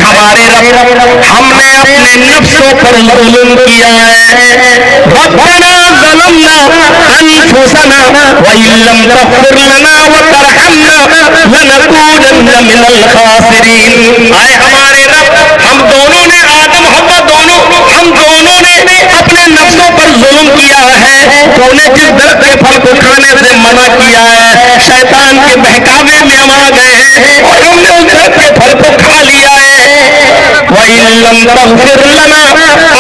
ہمارے رب ہم نے اپنے نفسوں پر ظلم کیا ہے. ربنا ظلمنا انفسنا وان لم تغفر لنا وترحمنا لنکونن من الخاسرین. اے ہمارے رب ہم دونوں نے آدم حوا دونوں ہم دونوں نے اپنے نفسوں پر ظلم کیا ہے. تو نے جس درخت کے پھل کو کھانے سے منع کیا ہے شیطان کے بہکاوے میں ہم آ گئے ہیں اور ہم نے اس درخت کے پھل کو کھا لیا ہے. وَإِن لَّمْ تَغْفِرْ لَنَا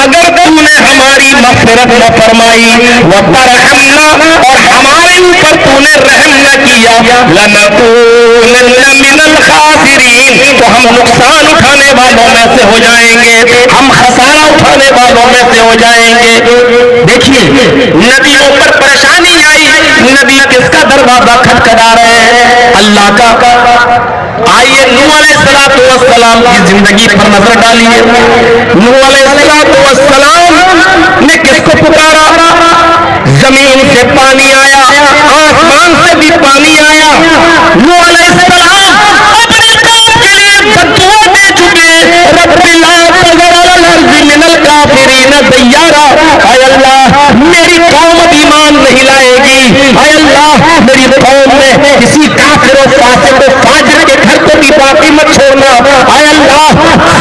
اگر تو نے ہماری مغفرت نہ فرمائی وَتَرْحَمْنَا اور ہمارے اوپر تو نے رحم نہ کیا لَنَكُونَنَّ مِنَ الْخَاسِرِينَ تو ہم نقصان اٹھانے والوں میں سے ہو جائیں گے, ہم خسارہ اٹھانے والوں میں سے ہو جائیں گے. دیکھیے نبیوں پر پریشانی آئی, نبی کس کا دروازہ کھٹکھٹا رہے ہیں؟ اللہ کا. آئیے نوح علیہ السلام کی زندگی پر نظر ڈالیے. نوح علیہ السلام نے کس کو پکارا؟ زمین سے پانی آیا, آسمان سے بھی پانی آیا. نوح علیہ السلام اپنے قوم کے لیے بددعا دے چکے, رب لا تذر علی الارض من الکافرین دیارا. اے اللہ میری قوم ایمان نہیں لائے گی, اے اللہ میری قوم میں کسی کافر و فاسق و فاجر کے گھر کو بھی باقی مت چھوڑنا. اے اللہ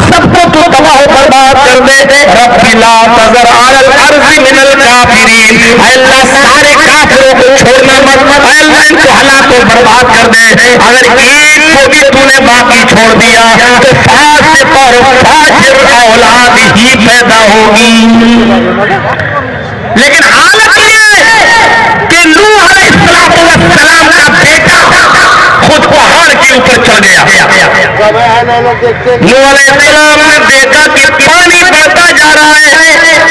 سب کو تو تباہ و برباد کر دے. رب لا تذر علی الارض من الکافرین. اے اللہ سارے کافروں کو چھوڑنا مت, اے اللہ ان کو ہلاک و برباد کر دے. اگر ایک کو بھی تو نے باقی چھوڑ دیا تو فاسق اور فاجر اولاد ہی پیدا ہوگی. لیکن حالت یہ کہ نوح علیہ السلام کا بیٹا خود پہاڑ کے اوپر چڑھ گیا. نوح علیہ السلام نے دیکھا کہ پانی بڑھتا جا رہا ہے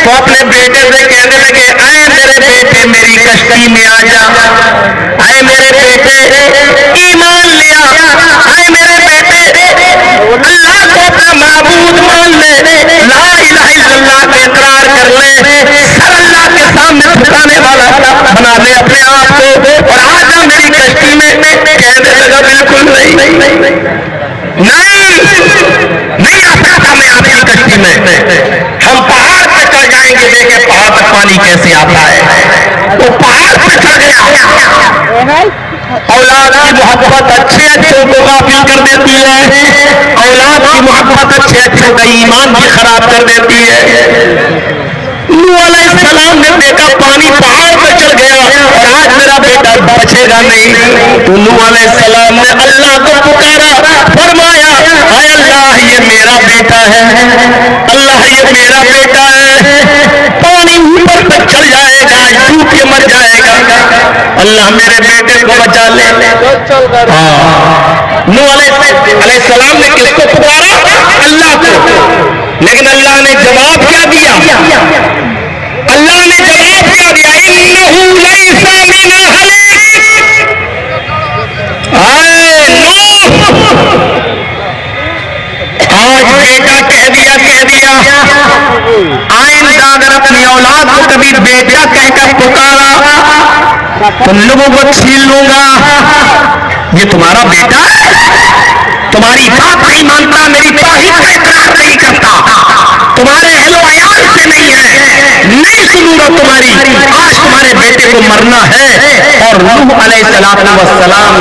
تو اپنے بیٹے سے کہنے لگے اے میرے بیٹے میری کشتی میں آ جا, اے میرے بیٹے ایمان لیا, اے میرے بیٹے اللہ کو اپنا معبود مان لے, لا الہ الا اللہ کا اقرار کر لے, سر اللہ کے سامنے جھکانے والا بنا لے اپنے آپ کو اور آ جا میری کشتی میں. کہنے لگا بالکل نہیں آ سکتا میں آپ کی کشتی میں, ہم پہاڑ پہ چڑھ جائیں گے. دیکھیں پہاڑ پر پانی کیسے آتا ہے. وہ پہاڑ پہ چڑھ گیا. اولاد کی محبت اچھے اچھوں کو غافل کر دیتی ہے, اولاد کی محبت اچھے اچھوں کا ایمان بھی خراب کر دیتی ہے. نوح علیہ السلام نے دیکھا پانی پہاڑ پہ چڑھ گیا اور آج میرا بیٹا بچے گا نہیں. تو نوح علیہ السلام نے اللہ کو پکارا, فرمایا اے اللہ یہ میرا بیٹا ہے, اللہ یہ میرا بیٹا ہے, پانی اوپر تک چڑھ جائے گا, ڈوب کے مر جائے گا, اللہ میرے بیٹے کو بچا لے. نوح علیہ السلام نے کس کو پکارا؟ اللہ کو. لیکن اللہ نے جواب کیا دیا؟ اللہ نے جواب کیا دیا؟ انہو لیس من اہلک. اے نوح آج بیٹا کہہ دیا. آئندہ اگر اپنی اولاد کو کبھی بیٹا کہہ کر پکارا تو لوگوں کو چھین لوں گا. یہ تمہارا بیٹا ہے, تمہاری بات نہیں مانتا, میری توحید کا اقرار نہیں کرتا, تمہارے اہل و عیال سے نہیں ہے, نہیں سنوں گا تمہاری. آج تمہارے بیٹے کو مرنا ہے. اور نوح علیہ السلام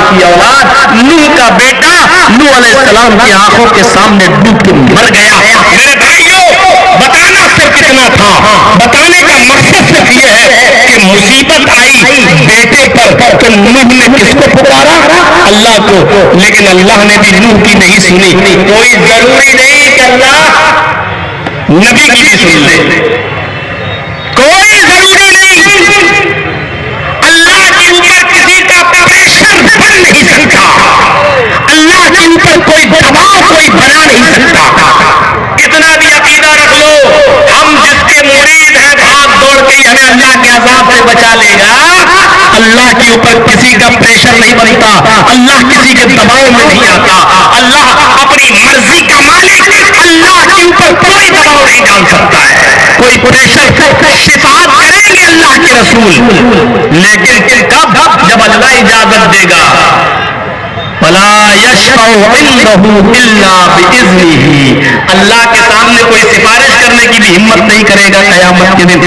کی اولاد, نوح کا بیٹا نوح علیہ السلام کی آنکھوں کے سامنے ڈوب کے مر گیا. میرے بھائیوں بتانا صرف اتنا تھا, بتانے کا مقصد صرف یہ ہے کہ مصیبت آئی بیٹے پر تو نوح نے کس کو پکارا؟ اللہ کو. لیکن اللہ نے بھی نوح کی نہیں سنی. کوئی ضروری نہیں کہ اللہ نبی کی بھی سن لے, کوئی ضروری نہیں. اللہ کے اوپر کسی کا پریشر بن نہیں سکتا, اللہ کے اوپر کوئی دباؤ کوئی بنا نہیں سکتا. کتنا بھی عقیدہ رکھ لو, ہم جس کے مرید ہیں بھاگ دوڑ کے ہمیں اللہ کے عذاب سے بچا لے گا. اللہ کے اوپر کسی کا پریشر نہیں بنتا, اللہ کسی کے دباؤ میں نہیں آتا. اللہ اپنی مرضی کا مالک, اللہ کے اوپر کوئی دباؤ نہیں ڈال سکتا ہے, کوئی پریشر. شفاعت کریں گے اللہ کے رسول, لیکن کب؟ جب اللہ اجازت دے گا. ولا یشفع عنده الا باذنہ، اللہ کے سامنے کوئی سفارش کرنے کی بھی ہمت نہیں کرے گا قیامت کے دن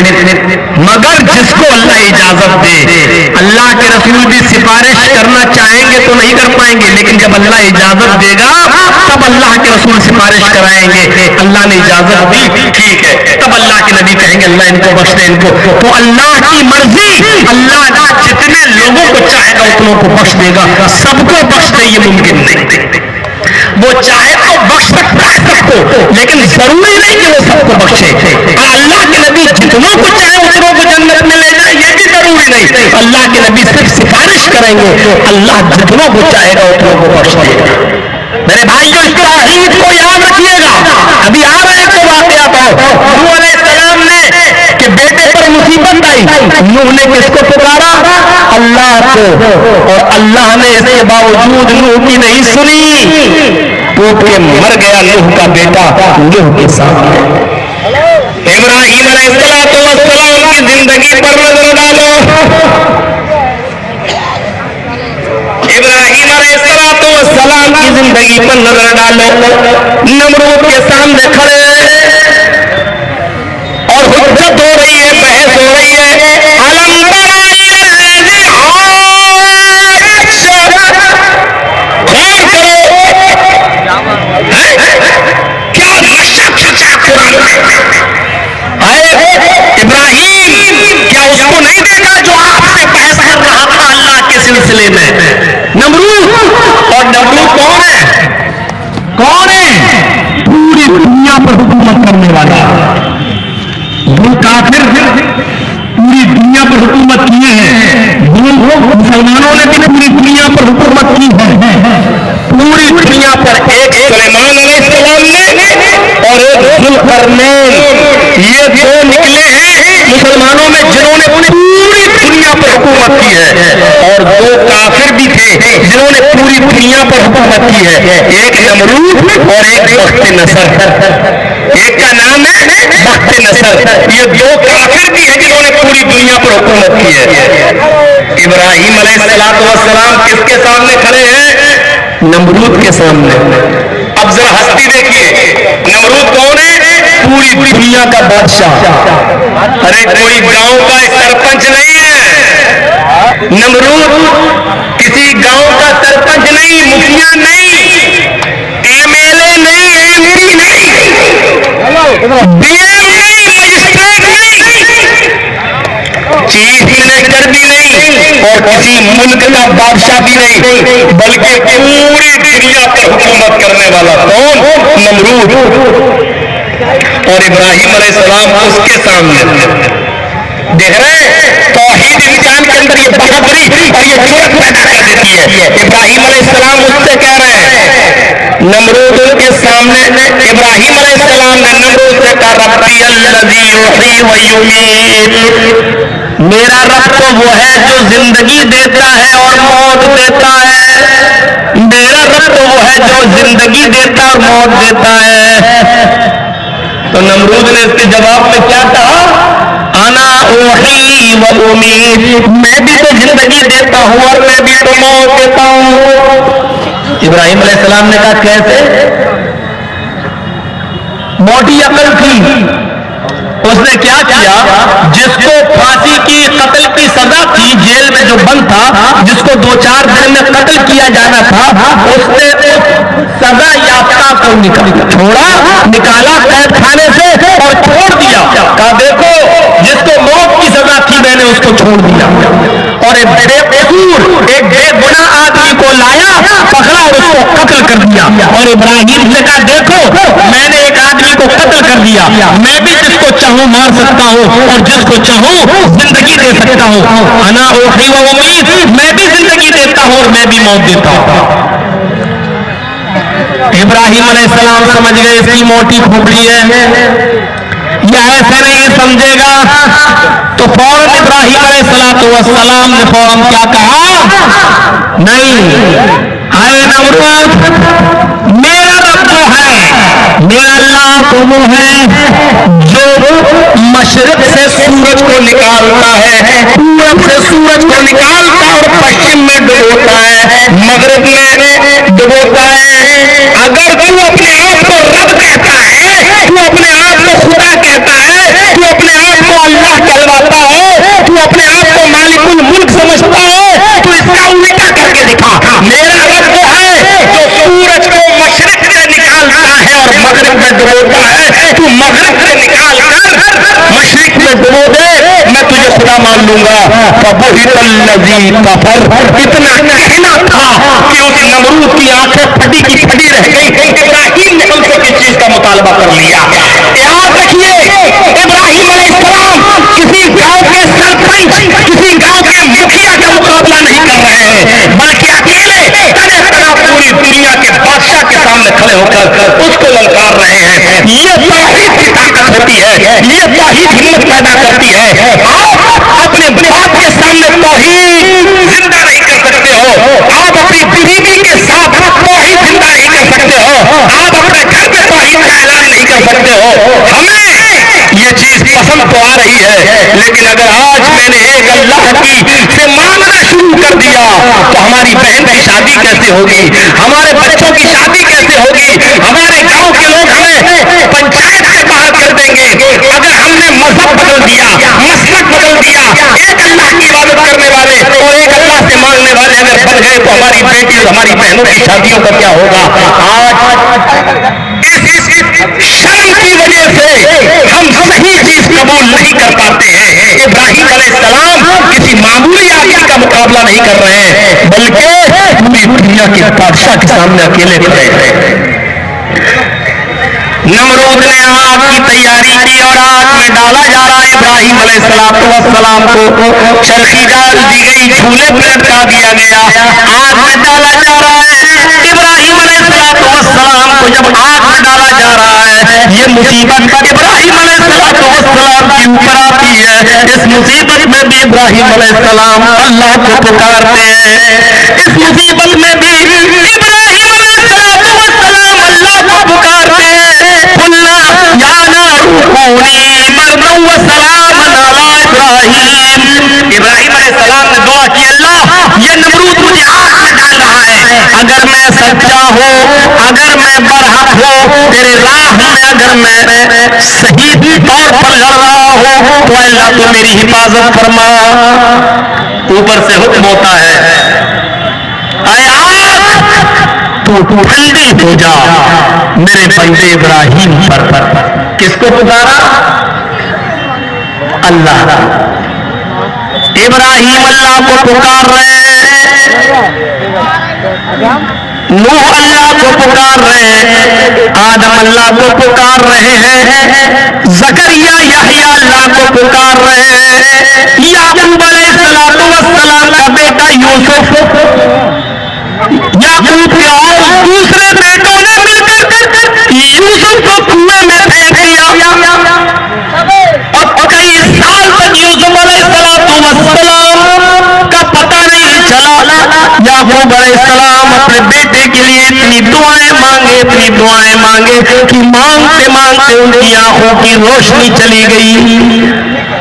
مگر جس کو اللہ اجازت دے۔ اللہ کے رسول بھی سفارش کرنا چاہیں گے تو نہیں کر پائیں گے، لیکن جب اللہ اجازت دے گا تب اللہ کے رسول سفارش کرائیں گے۔ اللہ نے اجازت دی، ٹھیک ہے، تب اللہ کے نبی کہیں گے اللہ ان کو بخش دے ان کو۔ تو اللہ کی مرضی، اللہ جتنے لوگوں کو چاہے گا اتنوں کو بخش دے گا، سب کو بخش دے یہ ممکن نہیں۔ وہ چاہے تو بخش سکتا ہے سب کو، لیکن ضروری نہیں کہ وہ سب کو بخشے۔ اور اللہ کے نبی جتنوں کو چاہے اتنوں کو جنت میں لے جائے یہ بھی ضروری نہیں۔ اللہ کے نبی صرف سفارش کریں گے، اللہ جتنوں کو چاہے گا اتنوں کو بخش دے گا۔ میرے بھائیوں اس توحید کو یاد رکھیے گا، ابھی آ رہے ہیں تو واقعہ بہت۔ نوح علیہ السلام نے کہ بیٹے پر مصیبت آئی، نوح نے کس کو پکارا؟ اللہ کو، اور اللہ نے اس کے باوجود نوح کی نہیں سنی، ٹوٹ کے مر گیا نوح کا بیٹا نوح کے سامنے۔ ابراہیم علیہ السلام کی زندگی پر نظر ڈالو، ابراہیم علیہ السلام کی زندگی پر نظر ڈالو، نمرود کے سامنے کھڑے اور حجت ہو رہی ہے، بحث ہو رہی ہے۔ ابراہیم کیا اس کو نہیں دیکھا جو آپ سے بحث کر رہا تھا اللہ کے سلسلے میں؟ نمرود، اور نمرود کون ہے؟ کون ہے؟ پوری دنیا پر حکومت کرنے والا۔ وہ کافر پوری دنیا پر حکومت کیے ہیں، مسلمانوں نے بھی پوری دنیا پر حکومت کی ہے۔ پوری دنیا پر ایک سلیمان علیہ السلام نے اور ایک ذوالقرنین، یہ دو نکلے ہیں مسلمانوں میں جنہوں نے پوری دنیا پر حکومت کی ہے، اور دو کافر بھی تھے جنہوں نے پوری دنیا پر حکومت کی ہے، ایک نمرود اور ایک بخت نصر۔ ایک کا نام ہے بخت نصر، یہ دو کافر بھی ہیں جنہوں نے پوری دنیا پر حکومت کی ہے۔ ابراہیم علیہ السلام کس کے سامنے کھڑے ہیں؟ نمرود کے سامنے۔ اب ذرا ہستی دیکھیے، نمرود کون ہے؟ پوری دنیا کا بادشاہ، ارے کوئی گاؤں کا سرپنچ نہیں ہے نمرود، کسی گاؤں کا سرپنچ نہیں، مکھیا نہیں، ایم ایل اے نہیں، ایم پی نہیں، ڈی ایم نہیں، مجسٹریٹ نہیں، چیف منسٹر بھی نہیں، اور کسی ملک کا بادشاہ بھی نہیں، بلکہ پوری دنیا پر حکومت کرنے والا کون؟ نمرود۔ اور ابراہیم علیہ السلام اس کے سامنے دیکھ رہے ہیں، توحید انسان کے اندر یہ بہادری اور یہ جرأت پیدا کر دیتی ہے۔ ابراہیم علیہ السلام اس سے کہہ رہے ہیں، نمرود ان کے سامنے ابراہیم علیہ السلام نے نمرود سے کہا ربی الذی یحیی و یمیت، میرا رب تو وہ ہے جو زندگی دیتا ہے اور موت دیتا ہے، میرا رب تو وہ ہے جو زندگی دیتا اور موت دیتا ہے۔ تو نمرود نے اس کے جواب میں کیا کہا؟ انا اوحی و امید، میں بھی تو زندگی دیتا ہوں اور میں بھی تو موت دیتا ہوں۔ ابراہیم علیہ السلام نے کہا کیسے؟ موٹی عقل تھی، اس نے کیا کیا؟ جس کو پھانسی کی قتل کی سزا تھی، جیل میں جو بند تھا، جس کو 2-4 دن میں قتل کیا جانا تھا، اس نے سزا یافتہ کو نکالا قید خانے سے اور چھوڑ دیا، کہا دیکھو جس کو موت کی سزا تھی میں نے اس کو چھوڑ دیا، اور ایک بے قصور ایک بے گناہ آدمی کو لایا، پکڑا اور اس کو قتل کر دیا۔ اور ابراہیم نے کہا دیکھو میں نے ایک آدمی کو قتل کر دیا، میں بھی جس کو چاہوں مار سکتا ہوں اور جس کو چاہوں زندگی دے سکتا ہوں، انا اوحی و امید، میں بھی زندگی دیتا ہوں اور میں بھی موت دیتا ہوں۔ ابراہیم علیہ السلام سمجھ گئے اس کی موٹی کھوپڑی ہے، یہ ایسے نہیں سمجھے گا، تو فوراً ابراہیم علیہ السلام نے فوراً کیا کہا؟ نہیں، اے نمرود میرا رب وہ ہے، میرا اللہ تو وہ ہے جو مشرق سے سورج کو نکالتا ہے، پورب سے سورج کو نکالتا اور پشچم میں ڈبوتا ہے، مغرب میں میں ڈبوتا ہے تو مغرب سے نکال کر مشرق میں ڈبو دے میں تجھے خدا مان لوں گا. فبہت الذی کفر, اتنا کہنا تھا کہ اس نمرود کی آنکھیں پھٹی کی پھٹی رہ گئی. ابراہیم نے ہم سے کس چیز کا مطالبہ کر لیا؟ یاد رکھیے ابراہیم علیہ السلام کسی گاؤں کے سرپنچ کسی گاؤں کے مکھیا کا مقابلہ نہیں کر رہے ہیں بلکہ اکیلے تنے تنا پوری دنیا کے بادشاہ کے سامنے کھڑے ہو کر اس کو للکار رہے ہیں. یہ توحید کی طاقت ہوتی ہے, یہ توحید ہمت پیدا کرتی ہے. آپ اپنے باپ کے سامنے توحید زندہ نہیں کر سکتے ہو, آپ اپنی بیوی کے ساتھ توحید زندہ نہیں کر سکتے ہو, آپ اپنے گھر میں توحید کا اعلان نہیں کر سکتے ہو. ہمیں یہ چیز پسند تو آ رہی ہے لیکن اگر آج میں نے ایک اللہ کی سے مانگنا شروع کر دیا تو ہماری بہن کی شادی کیسے ہوگی, ہمارے بچوں کی شادی کیسے ہوگی, ہمارے گاؤں کے لوگ ہمیں پنچایت سے باہر کر دیں گے اگر ہم نے مذہب بدل دیا, مسلک بدل دیا. ایک اللہ کی عبادت کرنے والے اور ایک اللہ سے مانگنے والے اگر بن گئے تو ہماری بیٹی اور ہماری بہنوں کی شادیوں کا کیا ہوگا؟ آج اس شرم کی وجہ سے ہم صحیح چیز قبول نہیں کر پاتے ہیں. ابراہیم علیہ السلام کسی معمولی آدمی کا مقابلہ نہیں کر رہے ہیں بلکہ پوری دنیا کے بادشاہ کے سامنے اکیلے کھڑے ہیں. نمرود نے آگ کی تیاری کی اور آگ میں ڈالا جا رہا ہے ابراہیم علیہ السلام کو چرخی ڈال دی گئی, جھولے پہ لٹکا دیا گیا, آگ میں ڈالا جا رہا ہے. ابراہیم علیہ السلام کو جب آگ میں ڈالا جا رہا ہے یہ مصیبت ابراہیم علیہ السلام کے اوپر آتی ہے. اس مصیبت میں بھی ابراہیم علیہ السلام اللہ کو پکارتے ہیں. اس مصیبت میں بھی ابراہیم علیہ السلام اللہ کو پکارتے ہیں. یا نار کونی بردا وسلاما علی ابراہیم. ابراہیم علیہ السلام نے دعا کی, اللہ یہ نمرود مجھے آگ میں ڈال رہا ہے, اگر میں سچا ہوں, اگر میں برحق ہوں, تیرے راہ میں اگر میں صحیح طور پر لڑ رہا ہوں تو اللہ تو میری حفاظت فرما. اوپر سے حکم ہوتا ہے اے آگ تو ٹھنڈی ہو جا میرے بندے ابراہیم پر. کس کو پکارا؟ اللہ. ابراہیم اللہ کو پکار رہے ہیں, نوح اللہ کو پکار رہے ہیں, آدم اللہ کو پکار رہے ہیں, زکریا یحییٰ اللہ کو پکار رہے ہیں, یعقوب علیہ السلام کا بیٹا یوسف, یعقوب کے اور دوسرے بیٹوں نے مل کر یوسف کو کنویں میں پھینک دیا اور کئی سال تک یوسف علیہ السلام کا پتہ نہیں چلا. یعقوب علیہ السلام اپنے بیٹے کے لیے اتنی دعائیں مانگے کہ مانگتے مانگتے ان کی آنکھوں کی روشنی چلی گئی.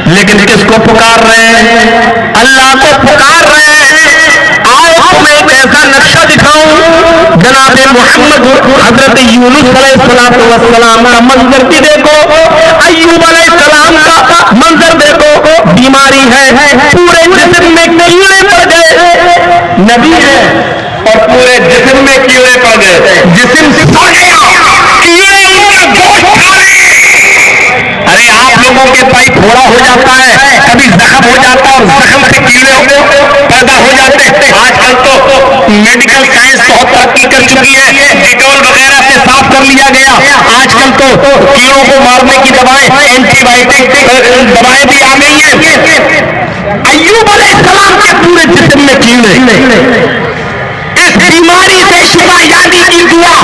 لیکن کس کو پکار رہے ہیں؟ اللہ کو پکار رہے ہیں. آؤ تمہیں ایک ایسا نقشہ دکھاؤں, جناب محمد حضرت یونس علیہ السلام کا منظر بھی دیکھو, ایوب علیہ السلام کا منظر دیکھو. بیماری ہے, پورے جسم میں کیڑے پڑ گئے, نبی ہے اور پورے جسم میں کیڑے پڑ گئے, جسم سڑ گیا, کیڑے ان کا گوشت کھا رہے ہیں. ارے آپ لوگوں کے پائی پھوڑا ہو جاتا ہے, کبھی زخم ہو جاتا ہے اور زخم سے کیڑے پیدا ہو جاتے ہیں. آج کل تو میڈیکل سائنس بہت ترقی کر چکی ہے, ڈیٹول وغیرہ سے صاف کر لیا گیا. آج کل تو کیڑوں کو مارنے کی دوائیں, اینٹی بایوٹک دوائیں بھی آ گئی ہیں. ایوب علیہ السلام کے پورے جسم میں کیڑے, اس بیماری سے شفا یابی کی دعا.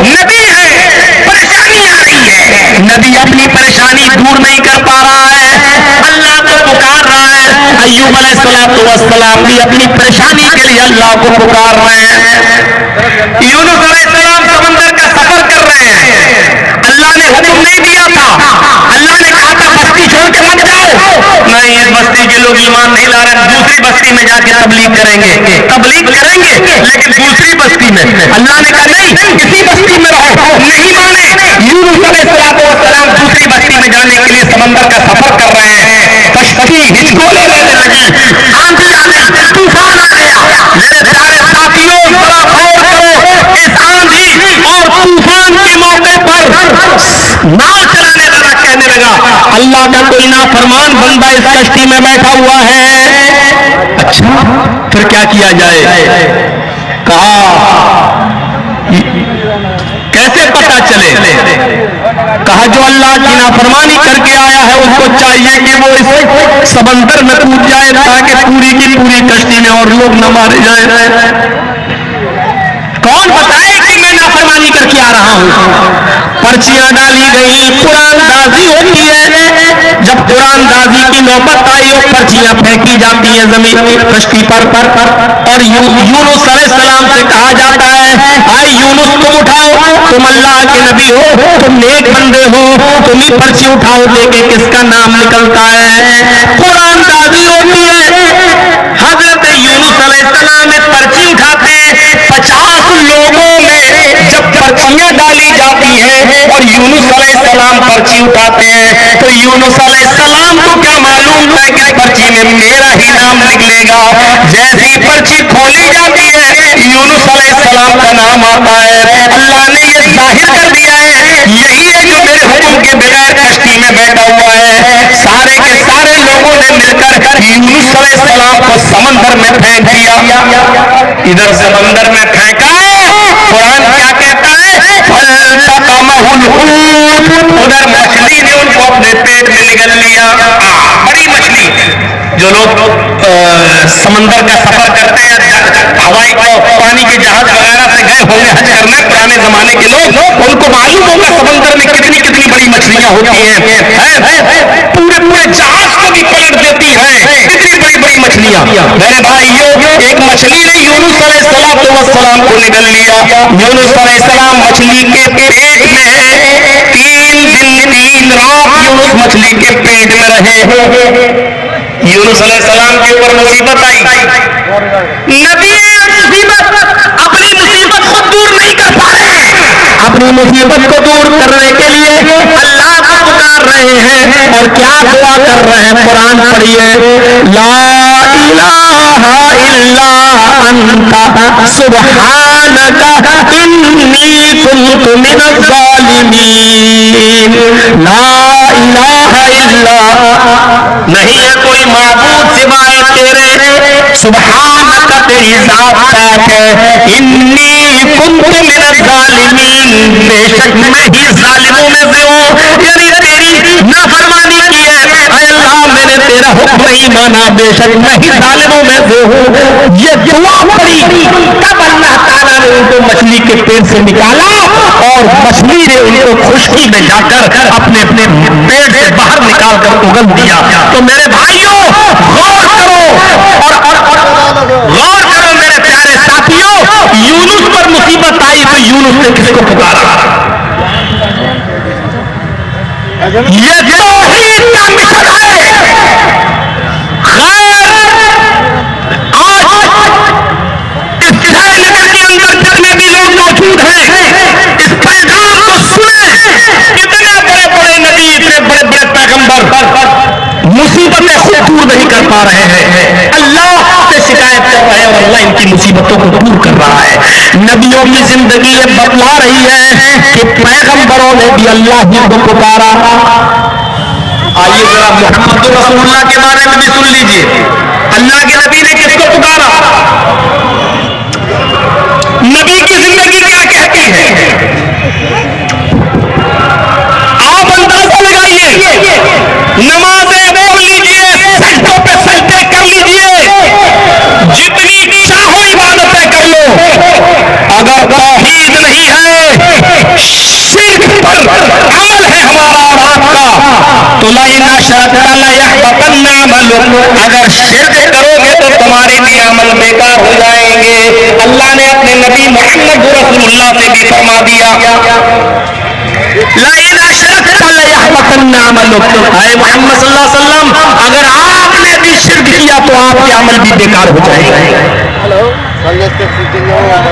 نبی ہے, پریشانی آ رہی ہے, نبی اپنی پریشانی دور نہیں کر پا رہا ہے, اللہ کو پکار رہا ہے. ایوب علیہ السلام بھی اپنی پریشانی کے لیے اللہ کو پکار رہے ہیں. یونس علیہ السلام سمندر کا سفر کر رہے ہیں, اللہ نے حکم نہیں دیا تھا, اللہ نے کہا تھا بستی چھوڑ کے مت جاؤ. نہیں, اس بستی کے لوگ ایمان نہیں لا رہے, دوسری بستی میں جا کے تبلیغ کریں گے لیکن دوسری بستی میں. اللہ نے کہا نہیں, کسی بستی میں رہو. نہیں مانے. یونس علیہ السلام دوسری بستی میں جانے کے لیے سمندر کا سفر کر رہے ہیں. کشتی ہچکولے لینے لگی, آندھی آ گئی, طوفان آ گیا. میرے پیارے ساتھیوں, بڑا غور کرو, اس آندھی اور ناؤ چلانے لگا، کہنے لگا اللہ کا کوئی نافرمان بندہ اس کشتی میں بیٹھا ہوا ہے، اچھا پھر کیا کیا جائے؟ کہا کیسے پتا چلے؟ کہا جو اللہ کی نافرمانی کر کے آیا ہے اس کو چاہیے کہ وہ اس سمندر میں کود جائے تاکہ پوری کی پوری کشتی میں اور لوگ نہ مارے جائیں۔ کون بتائے کہ میں نافرمانی کر کے آ رہا ہوں؟ پرچیاں ڈالی گئی، قرآن دازی ہوتی ہے، جب قرآن دازی کی نوبت آئی اور پرچیاں پھینکی جاتی ہیں زمین کشتی پر اور یونس علیہ السلام سے کہا جاتا ہے آئے یونس تم اٹھاؤ، تم اللہ کے نبی ہو، تم نیک بندے ہو، تم ہی پرچی اٹھاؤ، دیکھیں کس کا نام نکلتا ہے۔ قرآن دازی ہوتی ہے، حضرت یونس علیہ السلام نے پرچی اٹھاتے ہیں، 50 لوگوں میں جب پرچیاں ڈالی جاتی ہیں اور یونس علیہ السلام پرچی اٹھاتے ہیں تو یونس علیہ السلام کو کیا معلوم تھا کہ پرچی میں میرا ہی نام نکلے گا؟ جیسی پرچی کھولی جاتی ہے یونس علیہ السلام کا نام آتا ہے۔ اللہ نے یہ ظاہر کر دیا ہے یہی ہے جو میرے حکم کے بغیر کشتی میں بیٹھا ہوا ہے۔ سارے کے سارے لوگوں نے مل کر یونس علیہ السلام کو سمندر میں پھینک دیا، ادھر سمندر میں پھینکا، قرآن کیا کہتا ہے فَالْتَقَمَهُ الْحُوتُ، ادھر مچھلی نے ان کو اپنے پیٹ میں نگل لیا۔ بڑی مچھلی، جو لوگ سمندر کا سفر کرتے ہیں، ہوائی پانی کے جہاز وغیرہ سے گئے ہوں گے حج کرنے پرانے زمانے کے لوگ، ان کو معلوم ہوگا سمندر میں کتنی کتنی بڑی مچھلیاں ہوتی ہیں، پورے پورے جہاز کو بھی پلٹ دیتی ہیں، کتنی بڑی بڑی مچھلیاں۔ میرے بھائیو، ایک مچھلی نے یونس علیہ السلام کو نگل لیا۔ یونس علیہ السلام مچھلی کے پیٹ میں ہے، 3 دن 3 رات یونس مچھلی کے پیٹ میں رہے۔ یونس علیہ السلام کے اوپر مصیبت آئی، نبی مصیبت اپنی مصیبت خود دور نہیں کر پا رہے، اپنی مصیبت کو دور کرنے کے لیے اللہ کو پکار رہے ہیں اور کیا دعا کر رہے ہیں؟ قرآن پڑھیے، لا الہ الا انت سبحانک انی کنت من الظالمین۔ لا الہ الا، نہیں ہے کوئی معبود سوائے تیرے، سبحانک تیری ذات پاک ہے، انی کنت من الظالمین، بے شک میں ہی ظالموں میں سے ہوں، یعنی تیری نافرمانی کی ہے اے اللہ، میں نے تیرا حکم نہیں مانا، بے شک میں ہی ظالموں میں سے ہوں۔ یہ دعا پڑی، تب اللہ تعالیٰ نے ان کو مچھلی کے پیٹ سے نکالا اور مچھلی نے ان کو خشکی میں جا کر اپنے اپنے پیٹ سے باہر نکال کر اگل دیا۔ تو میرے بھائیوں غور کرو اور غور کرو میرے پیارے ساتھیوں، یونس پر مصیبت آئی تو یونس نے کس کو پکارا؟ یہ توحید کا مشن ہے۔ خیر، آج اس سرائے نگر کے اندر جتنے بھی لوگ موجود ہیں اس پیغام کو سنیں، اتنے بڑے بڑے نبی، اتنے بڑے بڑے پیغمبر مصیبتیں خود دور نہیں کر پا رہے ہیں، اللہ سے شکایت کر رہے ہیں اور اللہ ان کی مصیبتوں کو دور کر رہا ہے۔ نبیوں کی زندگی یہ بتلا رہی ہے کہ پیغمبروں نے بھی اللہ ہی کو پکارا۔ آئیے ذرا محمد رسول اللہ کے بارے میں بھی سن لیجئے، اللہ کے نبی نے کس کو پکارا؟ نبی کی زندگی کیا کہتی ہے؟ آپ اندازہ لگائیے، نمازیں پڑھ لیجئے، سجدوں پہ سجدے کر لیجئے، جتنی چاہو عبادتیں کر لو، اگر توحید نہیں ہے، شرک پر عمل ہے ہمارا اور آپ کا، تو لئن اشرکت لیحبطن عملک، اگر شرک کرو گے تو تمہارے بھی عمل بیکار ہو جائیں گے۔ اللہ نے اپنے نبی محمد رسول اللہ سے بھی فرما دیا، لئن اشرکت لیحبطن عملک، اے محمد صلی اللہ علیہ وسلم اگر آپ نے بھی شرک کیا تو آپ کے عمل بھی بیکار ہو جائیں گے۔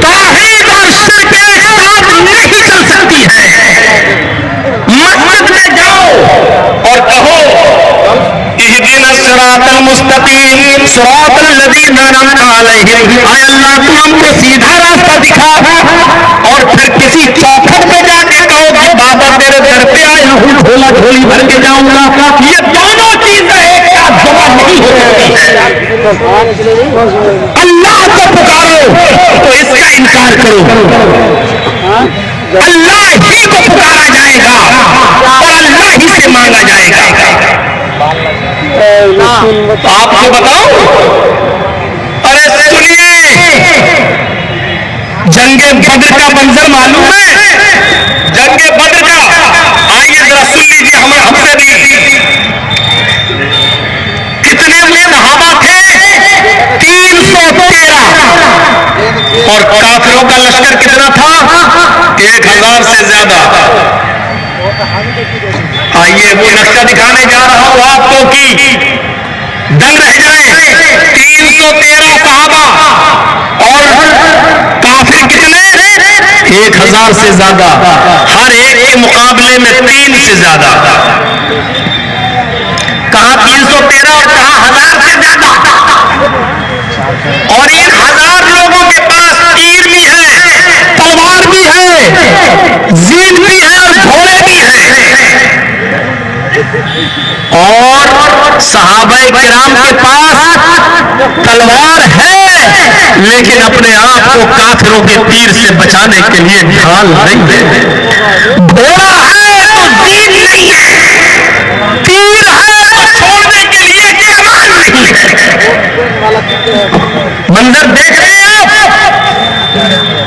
توحید اور شرک ایک ساتھ نہیں چل سکتی ہے۔ مسجد میں جاؤ اور کہو اہدنا الصراط المستقیم صراط الذین انعمت علیہم، اے اللہ تو ہم کو سیدھا راستہ دکھا، اور پھر کسی چوکھٹ پہ جا کے کہو کہ بابا تیرے در پہ آئے جھولی بھر کے جاؤں گا، یہ دونوں چیزیں ایک ساتھ جمع نہیں ہو سکتی۔ اللہ کو پکارو تو اس کا انکار کرو، اللہ ہی کو پکارا جائے گا اور اللہ ہی سے مانگا جائے گا۔ آپ کو بتاؤ، ارے سنیے، جنگ بدر کا منظر معلوم ہے؟ جنگ بدر کا آئیے ذرا سن لیجیے ہم سے بھی۔ کتنے صحابہ تھے؟ 313، اور کافروں کا لشکر کتنا تھا؟ 1000 سے زیادہ۔ آئیے وہ نقشہ دکھانے جا رہا ہوں آپ کو کہ دنگ رہ جائے۔ 313 صحابہ اور کافر کتنے؟ 1000 سے زیادہ، ہر ایک کے مقابلے میں 3 سے زیادہ۔ کہاں 313 اور کہاں 1000 سے زیادہ؟ اور ان 1000 لوگوں کے پاس تیر بھی ہے، تلوار بھی ہے، زین بھی ہے اور گھوڑے بھی ہیں، اور صحابہ کرام کے پاس تلوار ہے لیکن اپنے آپ کو کافروں کے تیر سے بچانے کے لیے ڈھال نہیں ہے، گھوڑا ہے تو زین نہیں ہے، تیر ہے تو چھوڑنے کے لیے کمان نہیں ہے۔ منظر دیکھ رہے ہیں آپ،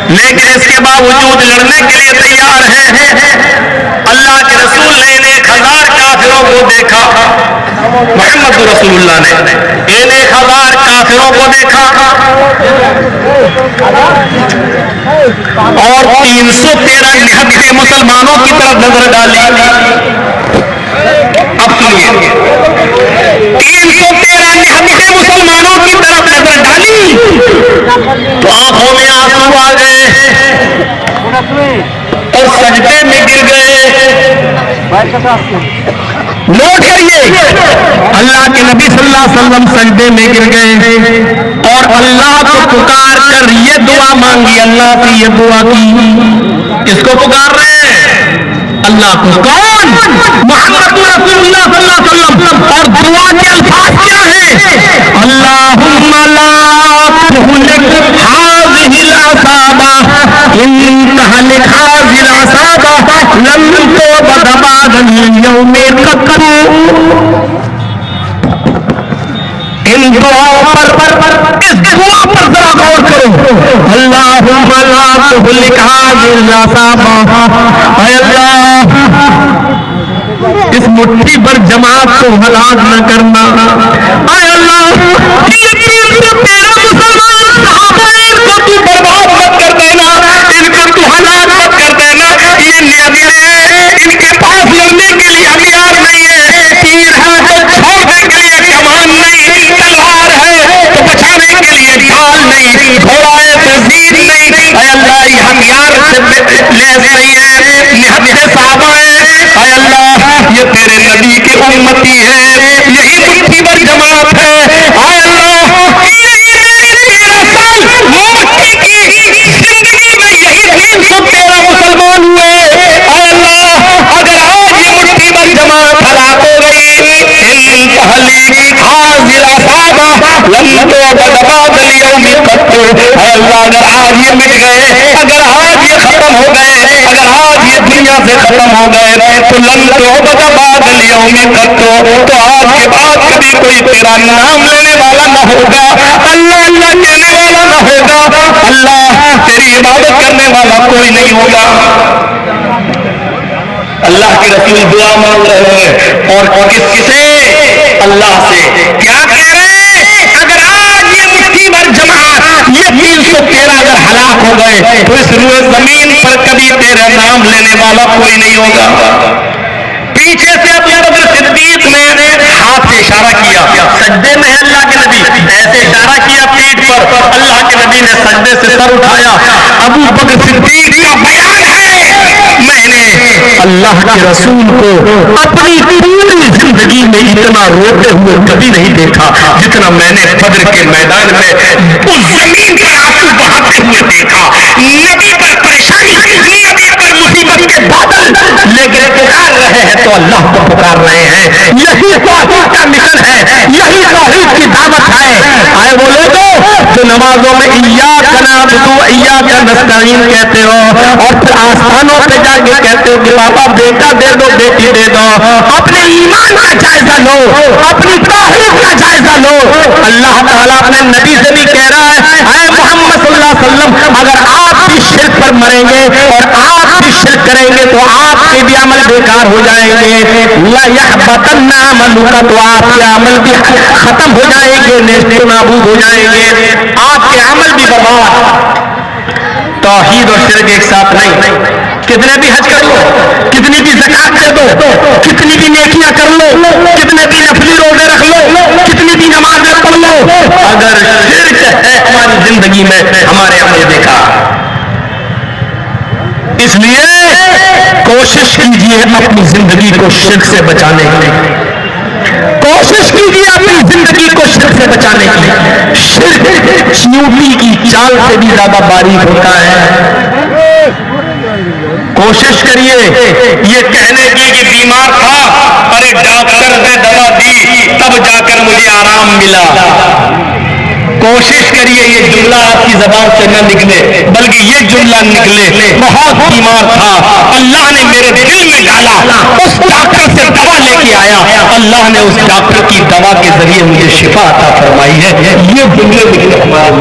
لیکن اس کے باوجود لڑنے کے لیے تیار ہیں۔ اللہ کے رسول نے 1000 کافروں کو دیکھا، محمد رسول اللہ نے 1000 کافروں کو دیکھا اور 313 نہتے مسلمانوں کی طرف نظر ڈالی۔ اب سنیے، 313 نہتے مسلمانوں کی طرف نظر ڈالی تو آنکھوں میں آنسو آ گئے اور سجدے میں گر گئے۔ نوٹ کریے، اللہ کے نبی صلی اللہ علیہ وسلم سجدے میں گر گئے اور اللہ کو پکار کر یہ دعا مانگی، اللہ سے یہ دعا کی۔ کس کو پکار رہے ہیں؟ اللہ کو۔ کون؟ محمد رسول اللہ صلی اللہ علیہ وسلم۔ اور دعا کے الفاظ کیا ہیں؟ اللہم لا تہلک ہذہ العصابہ ان تہلک ہذہ العصابہ لن تعبد بعد اليوم قط۔ ان دعاؤں پر، اس دعا پر ذرا غور کرو۔ اللہم لا تہلک ہذہ العصابہ، اے اللہ اس مٹھی پر جماعت کو ہلاک نہ کرنا، اے اللہ یہ 313 مسلمان صحابہ ان کو تو برباد مت کر دینا، ان کو تو ہلاک مت کر دینا۔ یہ نعمتیں ان کے پاس لڑنے کے لیے ہتھیار نہیں ہے، تیر ہے تو چھوڑنے کے لیے کمان نہیں، تلوار ہے تو بچانے کے لیے ڈھال نہیں، گھوڑا ہے تو زین نہیں۔ اے اللہ یہ ہتھیار سے لیس نہیں ہے، نہتے صحابہ ہیں، اے اللہ یہ تیرے نبی کی امتی ہے، یہی مٹھی بھر جماعت ہے، اے اللہ 13 سال مٹھی کی زندگی میں یہی 313 مسلمان ہوئے، اے اللہ اگر آج یہ مٹھی بھر جماعت ہلاک ہو گئی، ان تہلک ہذہ العصابہ لن تعبد بعد اليوم قط۔ اے اللہ اگر آج یہ مٹ گئے، اگر آج یہ ختم ہو گئے، اگر آج یہ دنیا سے ختم ہو گئے تو لن تعبد بعد اليوم قط، تو آج کے بعد کبھی کوئی تیرا نام لینے والا نہ ہوگا، اللہ اللہ کہنے والا نہ ہوگا، اللہ تیری عبادت کرنے والا کوئی نہیں ہوگا۔ اللہ کے رسول دعا مانگ رہے ہیں اور کس سے؟ اللہ سے۔ کیا کہہ رہے ہیں؟ اگر آج یہ مٹھی بھر جماعت، یہ 313 اگر ہلاک ہو گئے تو اس روئے زمین پر کبھی تیرا نام لینے والا کوئی نہیں ہوگا۔ پیچھے سے ابو بکر صدیق نے ہاتھ سے اشارہ کیا، سجدے میں ہے اللہ کے نبی، ایسے اشارہ کیا پیٹھ پر، اللہ کے نبی نے سجدے سے سر اٹھایا۔ ابو بکر صدیق کا بیان ہے، میں نے اللہ کے رسول کو اپنی پوری زندگی میں اتنا روتے ہوئے کبھی نہیں دیکھا جتنا میں نے بدر کے میدان میں اس زمین پر آنسو بہاتے ہوئے دیکھا۔ نبی پر پریشانی، نبی پر مصیبت کے بادل، لیکن پکار رہے ہیں تو اللہ کو پکار رہے ہیں. یہی توحید کا مشن ہے, یہی توحید کی دعوت ہے. آئے وہ لوگ جو نمازوں میں ایاک نعبد و ایاک نستعین کہتے ہو اور پھر آستانوں پہ جا کے کہتے ہو کہ بابا بیٹا دے دو, بیٹی دے دو. اپنے ایمان کا جائزہ لو, اپنی توحید کا جائزہ لو. اللہ تعالیٰ اپنے نبی سے بھی کہہ رہا ہے, اے محمد صلی اللہ علیہ وسلم, اگر آپ بھی شرک پر مریں گے اور آپ بھی شرک کریں گے تو آپ کے بھی عمل بیکار ہو جائیں گے. لَيَحْبَطَنَّ عَمَلُكَ, تو آپ کے عمل بھی ختم ہو جائیں گے, نیست و نابود ہو جائیں گے, آپ کے عمل بھی برباد. توحید اور شرک ایک ساتھ نہیں. کتنے بھی حج کر لو, کتنی بھی زکات دے دو, کتنی بھی نیکیاں کر لو, کتنے بھی نفلی روزے رکھ لو, کتنی بھی نمازیں پڑھ لو, اگر شرک ہے ہماری زندگی میں ہمارے عمل بیکار. اس لیے کوشش کیجیے اپنی زندگی کو شرک سے بچانے کی, کوشش کیجیے اپنی زندگی کو شرک سے بچانے کی. شرک چیونٹی کی چال سے بھی زیادہ باریک ہوتا ہے. کوشش کریے یہ کہنے کی کہ بیمار تھا, ارے ڈاکٹر نے دوا دی تب جا کر مجھے آرام ملا. کوشش کریے یہ جملہ آپ کی زبان سے نہ نکلے, بلکہ یہ جملہ نکلے, بہت بیمار تھا, اللہ نے میرے دل میں ڈالا, اس ڈاکٹر سے دوا لے کے آیا, اللہ نے اس ڈاکٹر کی دوا کے ذریعے مجھے شفا عطا فرمائی ہے. یہ جملے نکلے ہمارے.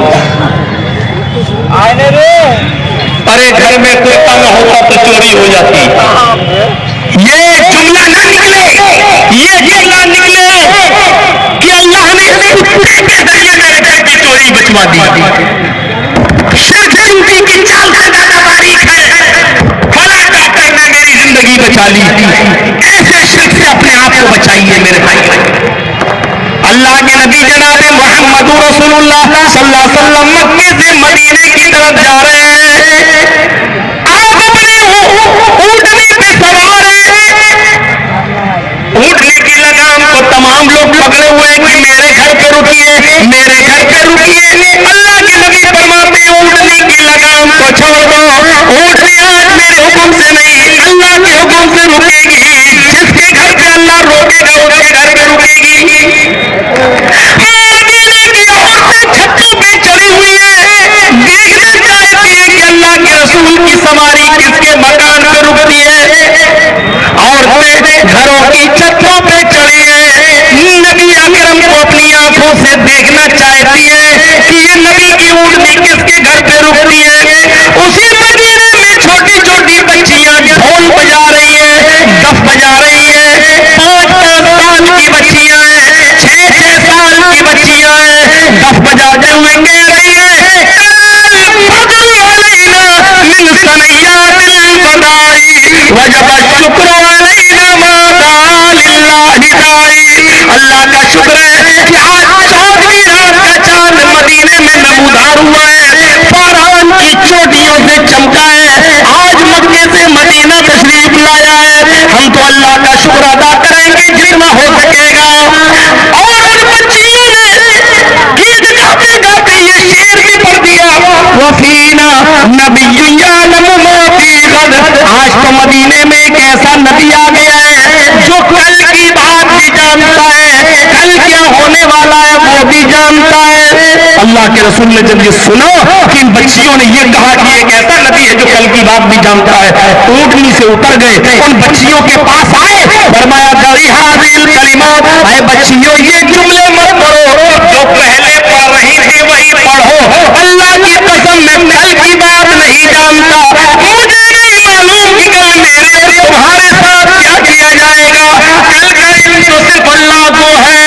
ارے گھر میں کتا نہ ہوتا تو چوری ہو جاتی. یہ جملہ نہ نکلے, یہ جملہ نکلے کہ اللہ نے کتے کے ذریعے میرے گھر کی چوری بچوا دی. شرک چیونٹی کی چال سے زیادہ باریک ہے, فلاں ڈاکٹر نے میری زندگی بچا لی. ایسے شرک سے اپنے آپ کو بچائیے میرے بھائی. اللہ کے نبی جناب محمد رسول اللہ صلی اللہ علیہ وسلم مکے سے مدینے کی طرف جا رہے ہیں. آپ اپنے اونٹنی پہ سوار ہیں, اونٹنی کی لگام کو تمام لوگ پکڑے ہوئے کہ میرے گھر پہ رکیے, میرے گھر پہ رکیے. اللہ کے نبی فرماتے ہیں اونٹنی کی لگام کو چھوڑ دو, اونٹنی آج میرے حکم سے نہیں اللہ کے حکم سے رکے گی. جس کے گھر پہ اللہ روکے گا اس کے گھر پہ رکے گی. مدینے کی عورتیں چھتوں پہ چڑھی ہوئی ہیں, دیکھنا چاہتی ہیں کہ اللہ کے رسول کی سواری کس کے مکان پہ رکتی ہے. عورتیں گھروں کی چھتوں پہ چڑھی ہیں, نبی اکرم کو اپنی آنکھوں سے دیکھنا چاہتی ہیں کہ یہ نبی کی اونٹنی کس کے گھر پہ رکتی ہے. اسی مدینے میں چھوٹی چھوٹی بچیاں ڈھول بجا رہی ہیں, دف بجا رہی ہیں. 5-5 سال کی بچیاں ہیں, 6-6 سال کی بچیاں ہیں, دف بجاتے ہوئے کہہ رہی ہیں فضل علینا من ثنیات الوداع وجب الشکر علینا ما دعا للہ داعی. اللہ کا شکر ہے کہ آج 14ویں رات کا چاند مدینے میں نمودار ہوا ہے, فاران کی چوٹیوں سے چمکا ہے, آج مکے سے مدینہ تشریف لایا ہے. ہم تو اللہ کا شکر ادا کریں گے جتنا ہو سکے گا. اور ان بچیوں نے گیت گاتے گاتے یہ شعر بھی پڑھ دیا, وفینا نبی یعلم ما فی غد. آج تو مدینے میں ایک ایسا نبی آ گیا ہے جو کل کی بات بھی جانتا ہے, کل کیا ہونے والا ہے وہ بھی جانتا ہے. اللہ کے رسول نے جب یہ سنا کہ ان بچیوں نے یہ کہا کہ ایک ایسا نبی ہے جو کل کی بات بھی جانتا ہے, اونٹنی سے اتر گئے, ان بچیوں کے پاس آئے, فرمایا دعی حاضر کلمات, اے بچیوں یہ جملے مت پڑھو جو پہلے پڑھ رہی تھی وہی پڑھو. اللہ کی قسم میں کل کی بات نہیں جانتا, مجھے نہیں معلوم کہ کل میرے اور تمہارے ساتھ کیا کیا جائے گا. کل کا علم تو صرف اللہ کو ہے.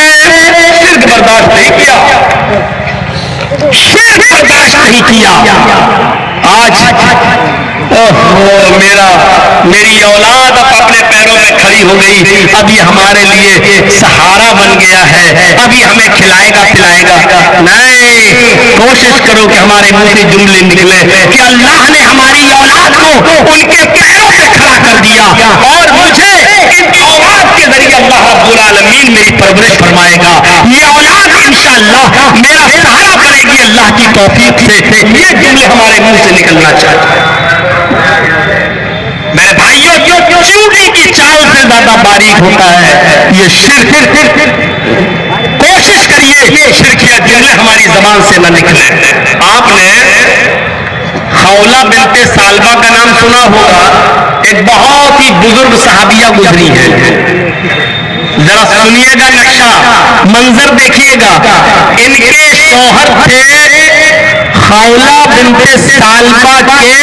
شرک برداشت نہیں کیا, شرک برداشت نہیں کیا. آج میری اولاد اب اپنے پیروں میں کھڑی ہو گئی, ابھی ہمارے لیے سہارا بن گیا ہے, ابھی ہمیں کھلائے گا پلائے گا. نہیں, کوشش کرو کہ ہمارے منہ سے جملے نکلے کہ اللہ نے ہماری اولاد کو ان کے پیروں پہ کھڑا کر دیا, اور مجھے ان اولاد کے ذریعے اللہ رب العالمین میری پرورش فرمائے گا. یہ اولاد انشاءاللہ میرا سہارا بنے گی اللہ کی توفیق سے. یہ جملے ہمارے منہ سے نکلنا چاہیے. میرے بھائیوں چیونٹی کی چال سے زیادہ باریک ہوتا ہے یہ شرک. کوشش کریے شرکیہ جملے ہماری زبان سے نہ نکلے. آپ نے خولہ بنت ثعلبہ کا نام سنا ہوگا. ایک بہت ہی بزرگ صحابیہ گزری ہے. ذرا سنیے گا نقشہ, منظر دیکھیے گا. ان کے شوہر تھے خولہ بنت ثعلبہ کے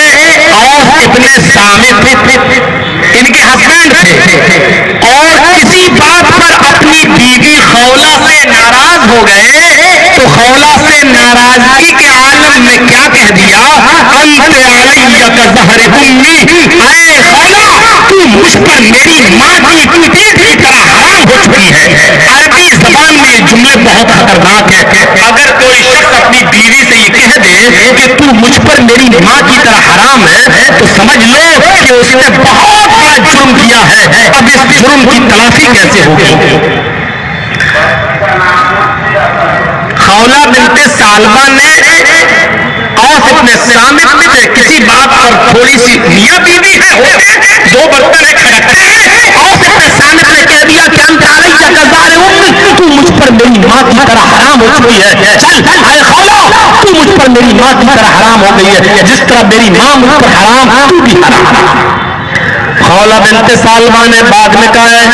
اوس ابن صامت, ان کے ہسبینڈ تھے. اور کسی بات پر اپنی بیوی خولہ سے ناراض ہو گئے تو خولہ سے ناراضگی کے عالم میں کیا کہہ دیا, انت علی کظہر امی, اے خولہ تو مجھ پر میری ماں کی پیٹ کی طرح حرام ہو چکی ہے. عربی زبان میں یہ جملے بہت خطرناک ہیں. اگر کوئی شخص اپنی بیوی سے یہ کہہ دے کہ تو مجھ پر میری ماں کی طرح حرام ہے تو سمجھ لو کہ اس نے بہت بڑا جرم کیا ہے. اب اس جرم کی تلافی کیسے ہوگی؟ خولہ بنت ثعلبہ نے اوس ابن صامت سے کسی بات پر تھوڑی سی میاں بیوی ہے ہوتے دو برتن کھڑکتے ہیں. اوس ابن صامت نے کہہ دیا کہ انت علی کظہر امی, تو مجھ پر میری ماں کی طرح حرام ہو چکی ہے. چل اے خولہ تو مجھ پر میری ماں کی طرح حرام ہو گئی ہے, جس طرح میری ماں مجھ پر حرام تو بھی حرام. خولہ بنت ثعلبہ نے بعد میں کہا ہے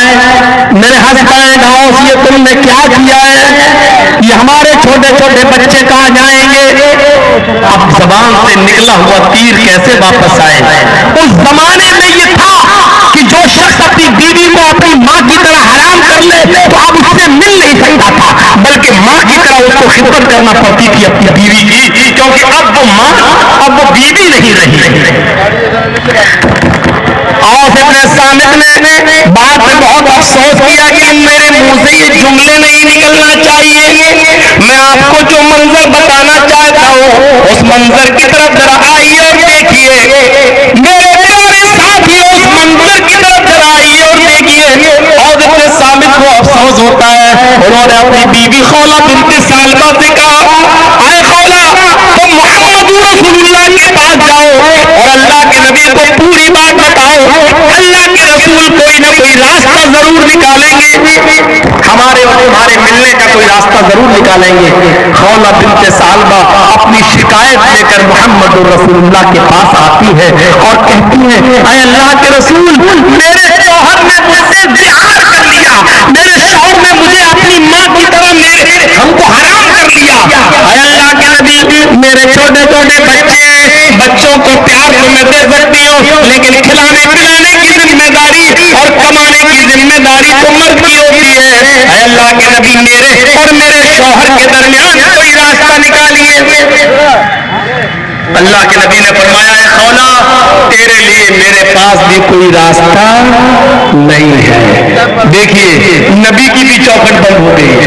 میرے ہسبینڈ اوس یہ تم نے کیا کیا ہے, یہ ہمارے چھوٹے چھوٹے بچے کہاں جائیں گے. اب زبان سے نکلا ہوا تیر کیسے واپس آئے. اس زمانے میں یہ تھا کہ جو شخص اپنی بیوی کو اپنی ماں کی طرح حرام کر لے تو اب اس سے مل نہیں سکتا تھا, بلکہ ماں کی طرح اس کو خدمت کرنا پڑتی تھی اپنی بیوی کی, کیونکہ اب وہ ماں اب وہ بیوی نہیں رہی. اوس ابن صامت نے بعد میں بہت افسوس کیا کہ میرے منہ سے یہ جملے نہیں نکلنا چاہیے. میں آپ کو جو منظر بتانا چاہتا ہوں اس منظر کی طرف ذرا آئیے اور دیکھیے. میرے پیارے ساتھیوں اس منظر کی طرف ذرا آئیے اور دیکھیے. اوس ابن صامت کو افسوس ہوتا ہے. انہوں نے اپنی بیوی خولہ بنت ثعلبہ سے کہا اے خولہ تم محمد رسول اللہ کے پاس جاؤ اور اللہ کے نبی کو پوری بات بتاؤ. اللہ کے رسول کوئی نہ کوئی راستہ ضرور نکالیں گے, ہمارے اور تمہارے ملنے کا کوئی راستہ ضرور نکالیں گے. خولہ بنت ثعلبہ اپنی شکایت لے کر محمد رسول اللہ کے پاس آتی ہے اور کہتی ہے اے اللہ کے رسول میرے شوہر نے مجھ سے زہار کر لیا, میرے شوہر نے مجھے اپنی ماں کی طرح ہم کو حرام کر لیا. اے اللہ کے نبی میرے چھوٹے چھوٹے بچوں کو پیار تو میں دے سکتی ہوں لیکن کھلانے پلانے کی ذمہ داری اور کمانے کی ذمہ داری تو مرد کی ہوتی ہے. اے اللہ کے نبی میرے اور میرے شوہر کے درمیان کوئی راستہ نکالیے. اللہ کے نبی نے فرمایا اے خولہ تیرے لیے میرے پاس بھی کوئی راستہ نہیں ہے. دیکھیے نبی کی بھی چوکھٹ بند ہو گئی ہے.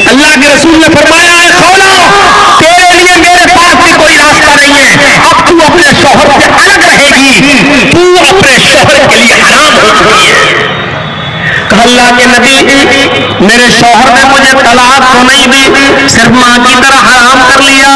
اللہ کے رسول نے فرمایا اے خولہ تیرے لیے میرے پاس بھی کوئی راستہ نہیں ہے, اب تو اپنے شوہر سے الگ رہے گی, تو اپنے شوہر کے لیے حرام ہو چکی ہے. اللہ کے نبی میرے شوہر نے مجھے طلاق تو نہیں دی, صرف ماں کی طرح حرام کر لیا,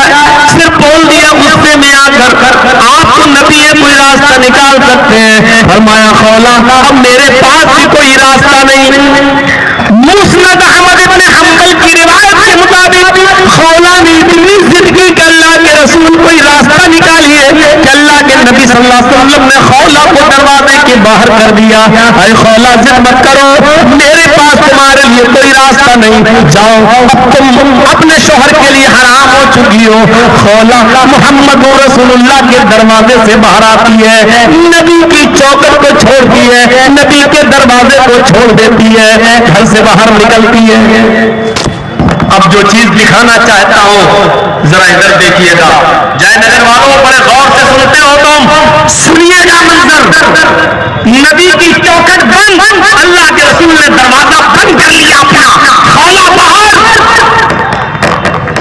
صرف بول دیا غصے میں آ کر آپ تو نبی ہے کوئی راستہ نکال سکتے ہیں. فرمایا خولہ اب میرے پاس بھی کوئی راستہ نہیں. مسند احمد ابن حنبل کی روایت کے مطابق خولہ نے اتنی ضد کی کہ اللہ کے رسول کوئی راستہ نکالیے کہ اللہ کے نبی صلی اللہ علیہ وسلم نے خولہ کو دروازے کے باہر کر دیا. اے خولہ ضد مت کرو, میرے پاس تمہارے لیے کوئی راستہ نہیں, جاؤ اب تم اپنے شوہر کے لیے حرام ہو چکی ہو. خولہ محمد رسول اللہ کے دروازے سے باہر آتی ہے, نبی کی چوکٹ کو چھوڑتی ہے, نبی کے دروازے کو چھوڑ دیتی ہے, گھر سے باہر نکلتی ہے. اب جو چیز دکھانا چاہتا ہوں ذرا ادھر دیکھیے گا. جے نگر والوں بڑے غور سے سنتے ہو تم, سنیے گا منظر. نبی کی چوکٹ بند, اللہ کے رسول نے دروازہ بند کر لیا اپنا. خولہ باہر,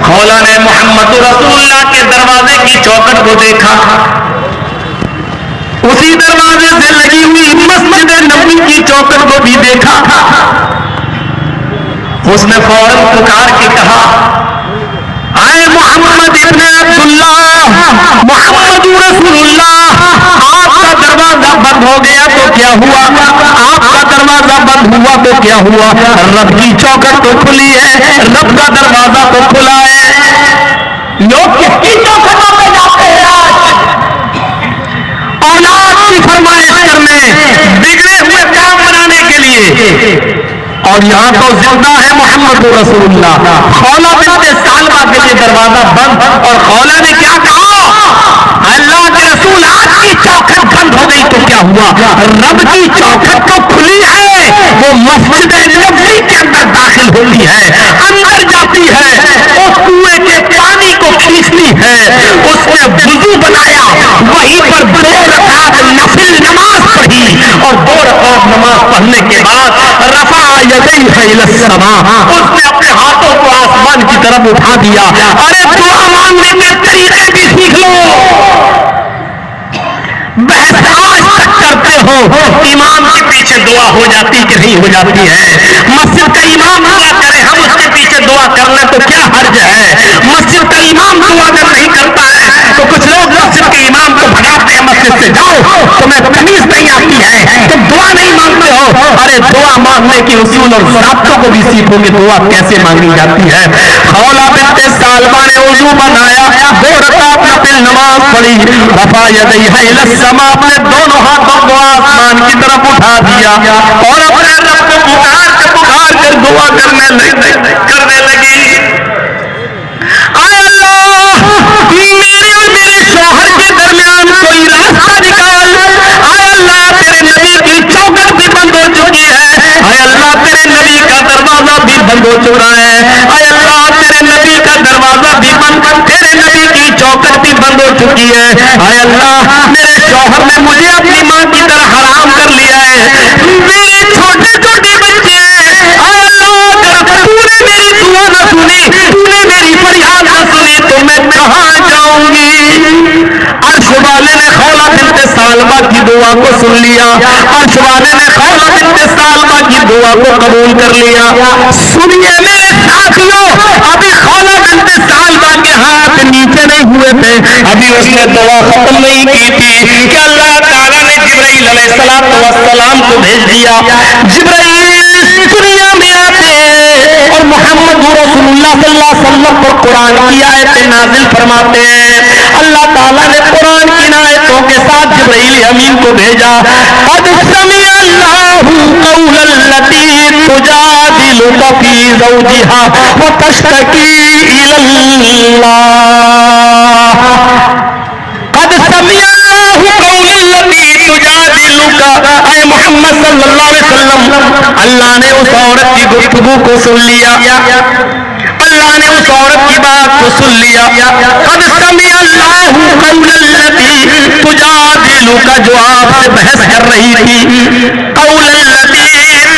خولہ نے محمد رسول اللہ کے دروازے کی چوکٹ کو دیکھا, اسی دروازے سے لگی ہوئی مسجد نبوی کی چوکٹ کو بھی دیکھا. اس نے فوراً پکار کے کہا اے محمد ابن عبداللہ, محمد رسول اللہ آپ کا دروازہ بند ہو گیا تو کیا ہوا؟ آپ کا دروازہ بند ہوا تو کیا ہوا؟ رب کی چوکھٹ تو کھلی ہے، رب کا دروازہ تو کھلا ہے۔ لوگ کس کی چوکھٹوں پہ جاتے ہیں آج؟ اولاد کی فرمائش کرنے، بگڑے ہوئے کام بنانے کے لیے، اور یہاں تو زندہ ہے محمد رسول اللہ۔ خولہ بنت ثعلبہ کے لیے دروازہ بند، اور خولہ نے کیا کہا؟ اللہ کے رسول آج کی چوکھٹ بند ہو گئی تو کیا ہوا؟ رب کی چوکھٹ تو کھلی ہے، وہ مسجد نبوی کے اندر داخل ہوتی ہے، اندر جاتی ہے، اس کنویں کے پانی کو کھینچتی ہے، اس نے وضو بنایا، وہیں پر 2 رکعت نفل نماز پڑھی، اور 2 رکعت نماز پڑھنے کے بعد رفع یدیہ الی السماء، اس نے اپنے ہاتھوں کو آسمان کی طرف اٹھا دیا۔ ارے دعا مانگنے کے طریقے بھی سیکھ لو۔ بحث آج تک کرتے ہو امام کے پیچھے دعا ہو جاتی کہ نہیں ہو جاتی ہے؟ مسجد کا امام دعا کرے، ہم اس کے پیچھے دعا کرنا تو کیا حرج ہے؟ مسجد کا امام دعا اگر نہیں کرتا ہے تو کچھ لوگ مسجد کے امام کو بھگاتے ہیں مسجد سے، جاؤ تمہیں تمیز نہیں آتی ہے، تم دعا نہیں مانگتے ہو۔ ارے دعا مانگنے کے اصول اور ضابطوں کو بھی سیکھو کہ دعا کیسے مانگی جاتی ہے۔ خولہ بنت ثعلبہ نے وضو بنایا، 2 رکعت نفل نماز پڑھی، رفع یدیہ الی السماء، اپنے دونوں ہاتھوں کو آسمان کی طرف اٹھا دیا، اور اپنے رب کو پکار کر دعا کرنے لگی۔ اے اللہ، میرے اور میرے شوہر کے درمیان کوئی راستہ نکال۔ اے اللہ، تیرے نبی کی چوکھٹ بھی بند ہو چکی ہے۔ اے اللہ، تیرے نبی کا دروازہ بھی بند ہو چکا ہے۔ اے اللہ، تیرے نبی کا دروازہ بھی بند، تیرے نبی کی چوکھٹ بھی بند ہو چکی ہے۔ اے اللہ، میرے شوہر نے مجھے اپنی ماں کی طرح حرام کر لیا ہے، میرے چھوٹے چھوٹے بچے ہیں۔ اے اللہ، اگر تو نے میری دعا نہ سنی، تو نے میری فریاد نہ سنی تو میں کہاں جاؤں گی؟ عرش والے نے خولہ بنت ثعلبہ کی دعا کو سن لیا، عرش والے نے خولہ بنت ثعلبہ کی دعا کو قبول کر لیا۔ سنیے میرے ساتھیوں، ابھی خولہ بنت ثعلبہ کے ہاتھ نیچے نہیں ہوئے تھے، ابھی اس نے دعا ختم نہیں کی تھی کہ اللہ تعالیٰ نے جبرائیل علیہ السلام کو بھیج دیا۔ جبرائیل دنیا میں آتے ہیں اور محمد رسول اللہ صلی اللہ علیہ وسلم پر قرآن کی آیتیں نازل فرماتے ہیں۔ اللہ تعالیٰ نے قرآن کی آیتوں کے ساتھ جبرائیل امین کو بھیجا۔ قد سمع اللہ قول التی تجادلک فی زوجہا وتشتکی الی اللہ۔ قد سمع اللہ قول التی تجادلک، اے محمد صلی اللہ علیہ وسلم، اللہ نے اس عورت کی گفتگو کو سن لیا، اللہ نے اس عورت کی بات کو سن لیا۔ قد سمع اللہ قول التی تجادلک، جو آپ سے بحث کر رہی تھی، قول التی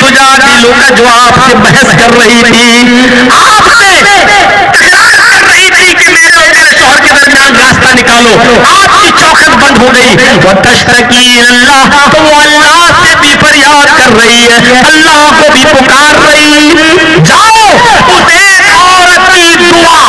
تجادلک، جو آپ سے بحث کر رہی تھی، آپ سے اقرار کر رہی تھی کہ میرے اور میرے شوہر کے درمیان راستہ نکالو، آپ کی چوکھٹ بند ہو گئی۔ وتشتکی اللہ، تو وہ اللہ سے بھی فریاد کر رہی ہے، اللہ کو بھی پکار رہی۔ جاؤ، اس ایک عورت کی دعا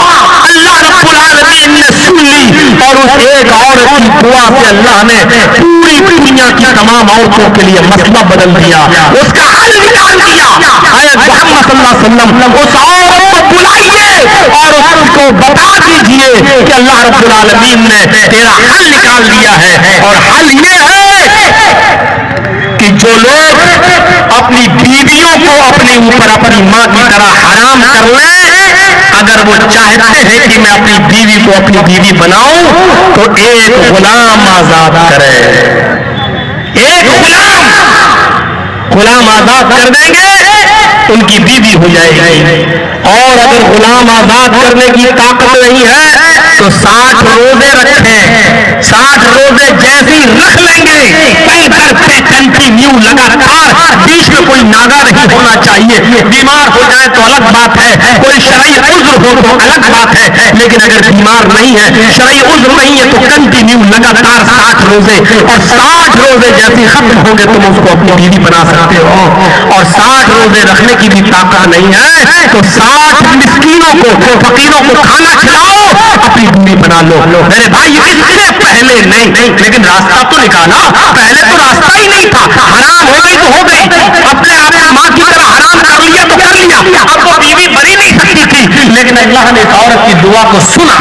اللہ رب العالمین نے سن لی، اور اس ایک عورت کی دعا سے اللہ نے پوری دنیا کی تمام عورتوں کے لیے مسئلہ بدل دیا، اس کا حل نکال دیا۔ اے محمد صلی اللہ علیہ وسلم، اس عورت کو بلائیے اور اس کو بتا دیجئے کہ اللہ رب العالمین نے تیرا حل نکال دیا ہے، اور حل یہ ہے کہ جو لوگ اپنی بیویوں کو اپنے اوپر اپنی ماں کی طرح حرام کر لیں، اگر وہ چاہتے ہیں کہ میں اپنی بیوی کو اپنی بیوی بناؤں تو ایک غلام آزاد کرے، ایک غلام آزاد کر دیں گے، ان کی بیوی ہو جائے گی۔ اور اگر غلام آزاد کرنے کی طاقت نہیں ہے تو 60 روزے رکھیں، 60 روزے جیسی رکھ لیں گے، کہیں پر پہ کنٹینیو لگاتار، بیچ میں کوئی کوئی ناگا نہیں ہونا چاہیے. بیمار ہو جائے تو الگ بات ہے, کوئی شرعی عذر ہو تو الگ بات ہے, لیکن اگر بیمار نہیں ہے, شرعی عذر نہیں ہے, تو کنٹینیو لگاتار 60 روزے, اور 60 روزے جیسے ختم ہوں گے تم اس کو اپنی بیوی بنا سکتے ہو. اور 60 روزے رکھنے کی بھی طاقت نہیں ہے تو 60 مسکینوں کو, فقیروں کو کھانا کھلاؤ, اپنی بیوی بنا لو. میرے بھائی اس سے پہلے نہیں, لیکن راستہ تو نکالا. پہلے تو راستہ ہی نہیں تھا, حرام ہو گئی تو ہو گئی, اپنے آپ کو ماں کی طرح حرام کر لیا تو کر لیا. اب وہ بیوی بنی نہیں سکتی تھی, لیکن اللہ نے اس عورت کی دعا کو سنا.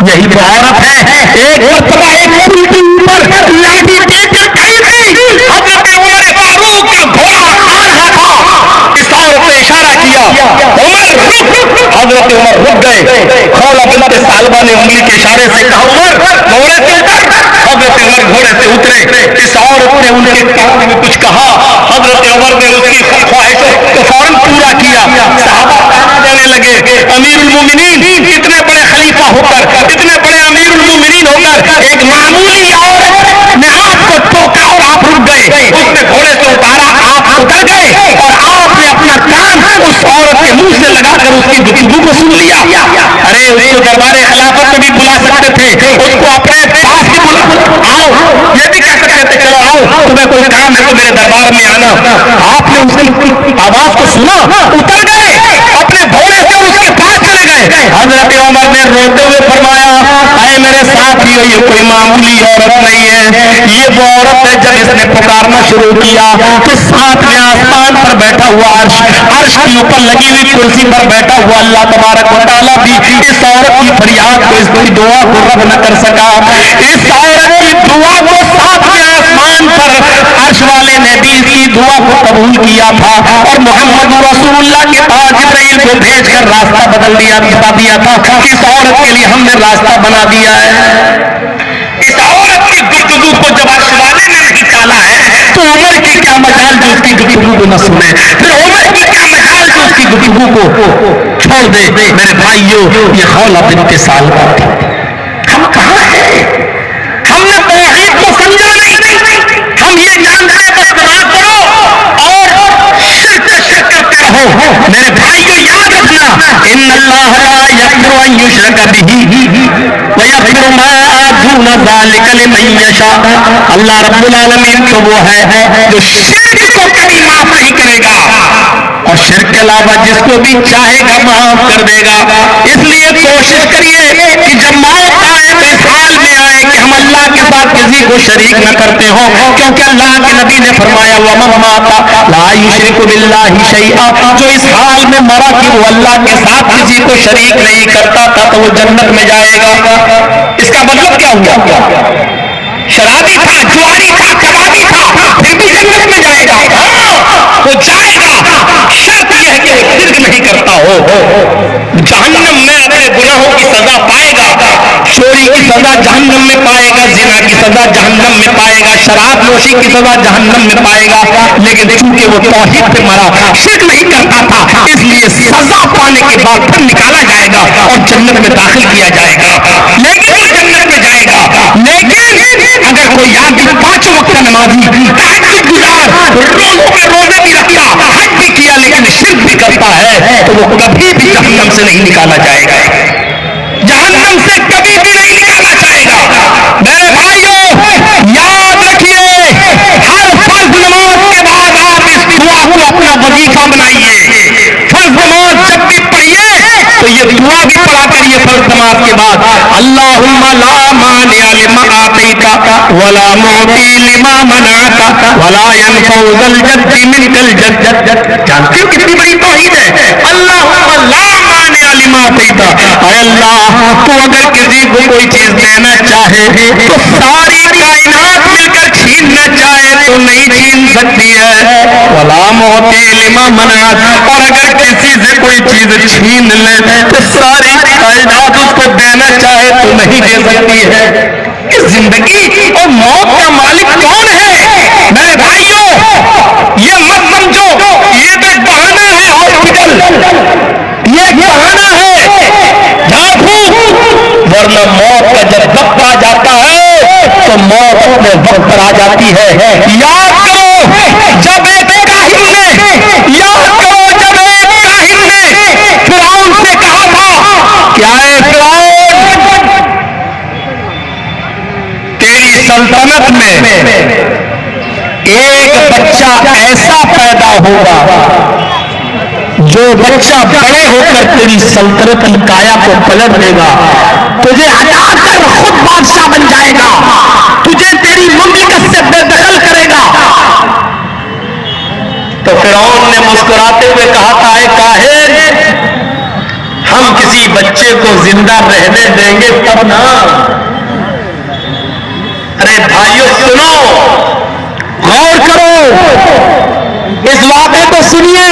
یہی وہ عورت ہے, ایک مرتبہ ایک پل کے اوپر لاٹھی دے کر کھڑی تھی, حضرت عمر فاروق کا گھوڑا آ رہا تھا. اس عورت نے اشارہ کیا, عمر رک. حضرت عمر رک گئے. خولہ بنت ثعلبہ نے انگلی کے اشارے سے کہا عمر گھوڑے سے اتر. حضرت عمر گھوڑے سے اترے. اس عورت نے ان کے کان میں کچھ کہا, حضرت عمر نے اس کی خواہشوں کو فوراً پورا کیا. صحابہ کہنے لگے امیر المومنین اتنے بڑے خلیفہ ہو کر, اتنے بڑے امیر المومنین ہو کر ایک معمولی عورت نے آپ کو ٹوکا اور آپ رک گئے. اس نے گھوڑے سے اتارا, آپ اتر گئے, اور آپ نے اپنا کان اس عورت کے منہ سے لگا کر اس کی گفتگو کو سن لیا. ارے اس کو دربار خلافت میں بھی بلا سکتے تھے, اس کو اپنے پاس بھی بلا, آؤ, یہ بھی کہہ سکتے تھے چلو آؤ تمہیں کوئی کام ہے تو میرے دربار میں آنا. آپ نے اس کی آواز کو سنا, اتر گئے, اپنے گھوڑے سے اس کے پاس چلے گئے. حضرت عمر نے روتے ہوئے فرمایا اے میرے ساتھیو, یہ کوئی معمولی عورت نہیں ہے, یہ وہ عورت ہے جب اس نے پکارنا شروع کیا تو ساتھ میں آسمان پر بیٹھا ہوا عرش کے اوپر لگی ہوئی کرسی پر بیٹھا ہوا اللہ تبارک و تعالیٰ بھی اس عورت کی فریاد کو, اس کی دعا کو رد نہ کر سکا. اس عورت کی دعا کو ساتھ میں آسمان پر عرش والے نے بھی اس کی دعا کو قبول کیا تھا, اور محمد رسول اللہ کے پاس جبرائیل کو بھیج کر راستہ بدل دیا, بتا دیا تھا. اس عورت کے لیے ہم نے راستہ بنا دیا ہے. اس عورت کی گفتگو کو جب عرش والے نے نہیں ٹالا ہے تو عمر کی کیا مجال جو اس کی گفتگو کو نہ سنے, پھر عمر کی کیا مجال جو اس کی گفتگو کو چھوڑ دے. میرے بھائیو, یہ خولہ بنت ثعلبہ تھی. ہم کہاں ہیں؟ ہم نے توحید کو سمجھا نہیں. ہم یہ جانتے ہیں بس نماز پڑھو اور شرک کرتے رہو. میرے بھائیو یاد رکھنا, ان اللہ لا یغفر ان یشرک بہ ویغفر ما دون ذلک لمن یشاء. اللہ رب العالمین تو وہ ہے جو شرک کو کبھی معاف نہیں کرے گا, اور شرک کے علاوہ جس کو بھی چاہے گا معاف کر دے گا. اس لیے کوشش کریے کہ جب موت آئے تو اس حال میں آئے کہ ہم اللہ کے ساتھ کسی کو شریک نہ کرتے ہوں, کیونکہ اللہ کے نبی نے فرمایا وَمَن مَاتَ لَا يُشْرِكُ بِاللَّهِ شَيْئًا, جو اس حال میں مرا کہ وہ اللہ کے ساتھ کسی کو شریک نہیں کرتا تھا تو وہ جنت میں جائے گا. اس کا مطلب کیا ہوا؟ شرابی تھا, جواری تھا, کبابی تھا, پھر بھی جنت میں جائے گا. وہ جائے گا, شرط یہ ہے کہ وہ شرک نہیں کرتا ہو. جہنم میں اپنے گناہوں کی سزا پائے گا, چوری کی سزا جہنم میں پائے گا, زنا کی سزا جہنم میں پائے گا, شراب نوشی کی سزا جہنم میں پائے گا. لیکن چونکہ وہ توحید پہ مرا, شرک نہیں کرتا تھا, اس لیے سزا پانے کے بعد پھر نکالا جائے گا اور جنت میں داخل کیا جائے گا. لیکن وہ جنت میں جائے گا. لیکن اگر کوئی آدمی 5 وقت کا نمازی, تہجد گزار, روزوں میں روزے بھی رکھتا, حج بھی کیا, لیکن شرک بھی کرتا ہے تو وہ کبھی بھی جہنم سے نہیں نکالا جائے گا. جہنم سے کبھی بھی نہیں نکالا جائے گا. میرے بھائیوں یاد رکھیے, ہر فرض نماز کے بعد آپ اس دعا کو اپنا وظیفہ بنائیے. فرض نماز جب بھی پڑھیے تو یہ دعا بھی پڑھا کریے فرض نماز کے بعد, اللہم لا مانع لما آتیت ولا معطی لما منعت ولا ينفع ذا الجد منک الجد. جانتے ہو کتنی بڑی توحید ہے؟ اللہم لا مانع لما آتیت, اے اللہ تو اگر کسی کو کوئی چیز دینا چاہے تو ساری کائنات مل کر چھیننا چاہے تو نہیں چھین سکتی ہے. ولا معطی لما منعت, اور اگر کسی سے کوئی چیز چھین لے تو ساری کائنات اس کو دینا چاہے تو نہیں دے سکتی ہے. زندگی اور موت کا مالک کون ہے؟ میرے بھائیوں یہ مت سمجھو یہ تو بہانہ ہے, ہاسپٹل یہ بہانہ ہے, جھاڑ پھونک, ورنہ موت کا جب وقت آ جاتا ہے تو موت اپنے وقت پر آ جاتی ہے. یاد کرو جب ایک کاہن نے ایک بچہ ایسا پیدا ہوگا جو بچہ بڑے ہو کر تیری سلطنت کی کایا کو پلٹ دے گا، تجھے ہٹا کر خود بادشاہ بن جائے گا، تجھے تیری مملکت سے بے دخل کرے گا۔ تو فرعون نے مسکراتے ہوئے کہا تھا، اے کاہن، ہم کسی بچے کو زندہ رہنے دیں گے تب نا۔ ارے بھائیو سنو، غور کرو، اس واقعے کو سنیے۔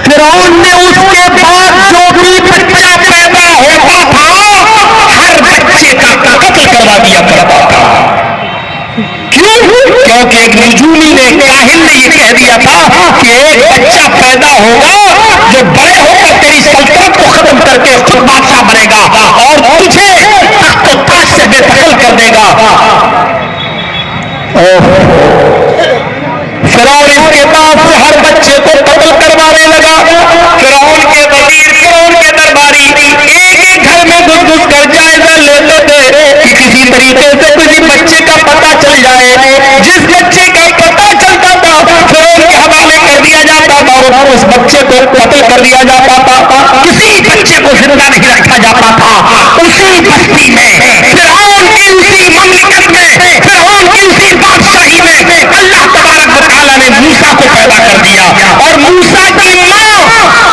فرعون نے اس کے بعد جو بھی بچہ پیدا ہوتا تھا ہر بچے کا قتل کروا دیا کرتا تھا۔ کیوں؟ کیونکہ ایک نجومی نے، کاہن نے یہ کہہ دیا تھا کہ ایک بچہ پیدا ہوگا جو بڑے ہو کر تیری سلطنت کو ختم کر کے خود بادشاہ بنے گا اور تجھے تخت و تاج سے بے دخل کر دے گا۔ فرعون اس کے بعد سے ہر بچے کو قتل کروانے لگا۔ فرعون کے وزیر، فرعون کے درباری ایک ایک گھر میں گھس گھس کر جائزہ لیتے تھے کہ کسی طریقے سے کسی بچے کا پتہ چل جائے۔ جس بچے کا پتہ چلتا تھا فرعون کے حوالے کر دیا جاتا تھا اور اس بچے کو قتل کر دیا جاتا تھا۔ کسی بچے کو زندہ نہیں رکھا جاتا تھا۔ اسی بستی میں، فرعون کی اسی مملکت میں، فرعون کی اسی بادشاہی میں اللہ تبارک و تعالیٰ نے موسیٰ کو پیدا کر دیا، اور موسیٰ کی ماں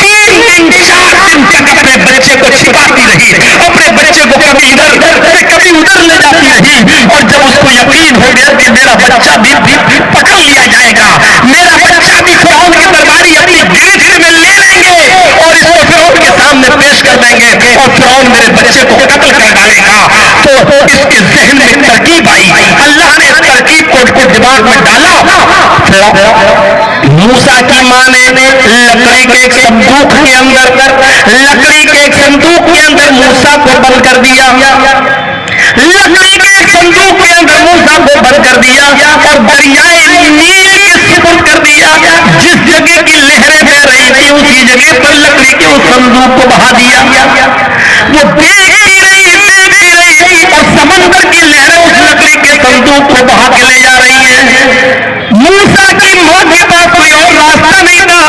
3 دن 4 دن تک اپنے بچے کو چھپاتی رہی، اپنے بچے کو کبھی ادھر سے کبھی ادھر لے جاتی رہی، اور جب اس کو یقین ہو گیا کہ میرا بچہ بھی پکڑ لیا جائے گا، میرا بچہ بھی فرعون کے درباری اپنی گیٹ میں لے لیں گے اور اس کو فرعون کے سامنے پیش کر دیں گے اور فرعون میرے بچے کو قتل کر ڈالے گا، تو اس کے ذہن میں ترکیب آئی۔ اللہ نے اس ترکیب کو اس کے دماغ میں ڈالا۔ موسیٰ کی ماں نے لکڑی کے ایک صندوق کے اندر موسیٰ کو بند کر دیا، لکڑی کے ایک صندوق کے اندر موسیٰ کو بند کر دیا اور دریائے نیل کے سپرد کر دیا۔ جس جگہ کی لہریں بہ رہی تھی اسی جگہ پر لکڑی کے اس صندوق کو بہا دیا۔ وہ دیکھتی رہی اور سمندر کی لہریں اس لکڑی کے صندوق کو بہا کے لے جا رہی ہیں۔ موسیٰ کی ماں کے پاس کوئی اور راستہ نہیں تھا،